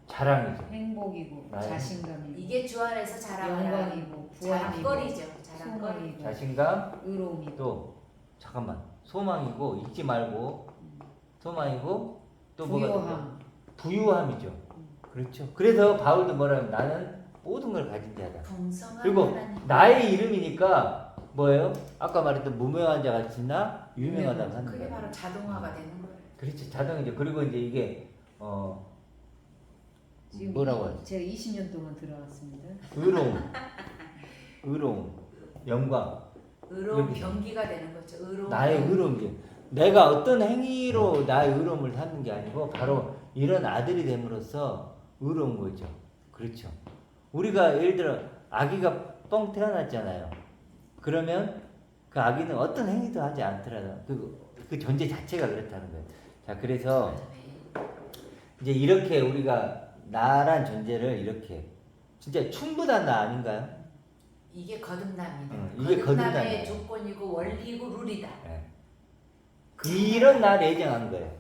자랑이죠. 행복이고 나의 자신감이고 이게 주 안에서 자랑하는 영광이고 부활이고 자랑거리죠. 자랑거리. 소망이고 자신감 의로움이고 또 잠깐만 소망이고 잊지 말고 소망이고 또 뭐가 부요함. 부유함이죠. 그렇죠. 그래서 바울도 뭐라면 나는 모든 걸 가진 자다. 풍성한 그리고 하나님. 나의 이름이니까 뭐예요? 아까 말했던 무명한 자 같으나 유명하다고 하는 그게 거예요. 바로 자동화가 되는 거예요. 그렇죠. 자동이죠. 그리고 이제 이게 지금 뭐라고 하죠? 제가 20년 동안 들어왔습니다. 의로움, 영광. 의로운 이렇게 병기가 되는 거죠. 의로운 나의 의로움이 내가 어떤 행위로 나의 의로움을 삼는 게 아니고 바로 이런 아들이 됨으로써 의로운 거죠. 그렇죠. 우리가 예를 들어 아기가 뻥 태어났잖아요. 그러면 그 아기는 어떤 행위도 하지 않더라도 그 존재 자체가 그렇다는 거예요. 자, 그래서 이제 이렇게 우리가 나란 존재를 이렇게 진짜 충분한 나 아닌가요? 이게 거듭남이다. 이게 거듭남의 거듭남이에요. 조건이고 원리고 룰이다. 네. 이런 나를 예정한 거예요.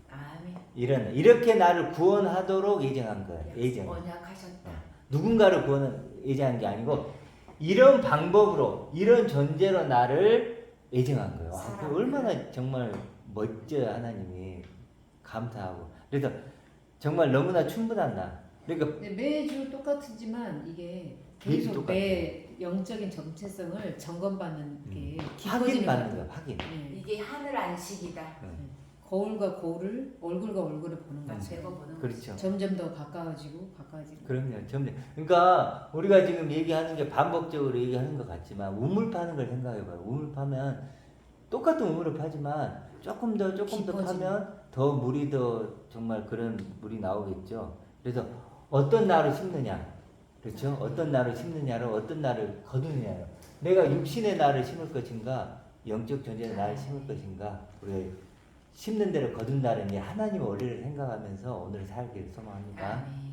아멘. 이렇게 나를 구원하도록 예정한 거예요. 예정. 언약하셨다. 누군가를 예정한 게 아니고 이런 방법으로 이런 존재로 나를 예정한 거예요. 그 얼마나 정말 멋져요. 하나님이 감사하고. 그래서 정말 너무나 충분한 나. 그러니까 근데 매주 똑같지만 이게 매주 계속 똑같아요. 내 영적인 정체성을 점검받는 게 확인받는 깊어지는 거예요. 확인. 네. 이게 하늘 안식이다. 거울과 거울을 얼굴과 얼굴을 보는 딱 거죠. 재보는 그렇죠. 점점 더 가까워지고. 그럼요. 점점. 그러니까 우리가 지금 얘기하는 게 반복적으로 얘기하는 것 같지만 우물 파는 걸 생각해봐요. 우물 파면 똑같은 우물을 파지만 조금 더 깊어지는. 파면 더 물이 더 정말 그런 물이 나오겠죠. 그래서 어떤 나를 심느냐, 그렇죠? 어떤 나를 심느냐로 어떤 나를 거두느냐로. 내가 육신의 나를 심을 것인가, 영적 존재의 나를 심을 것인가. 우리 심는 대로 거둔다는 게 하나님 원리를 생각하면서 오늘 살기를 소망합니다. 아멘.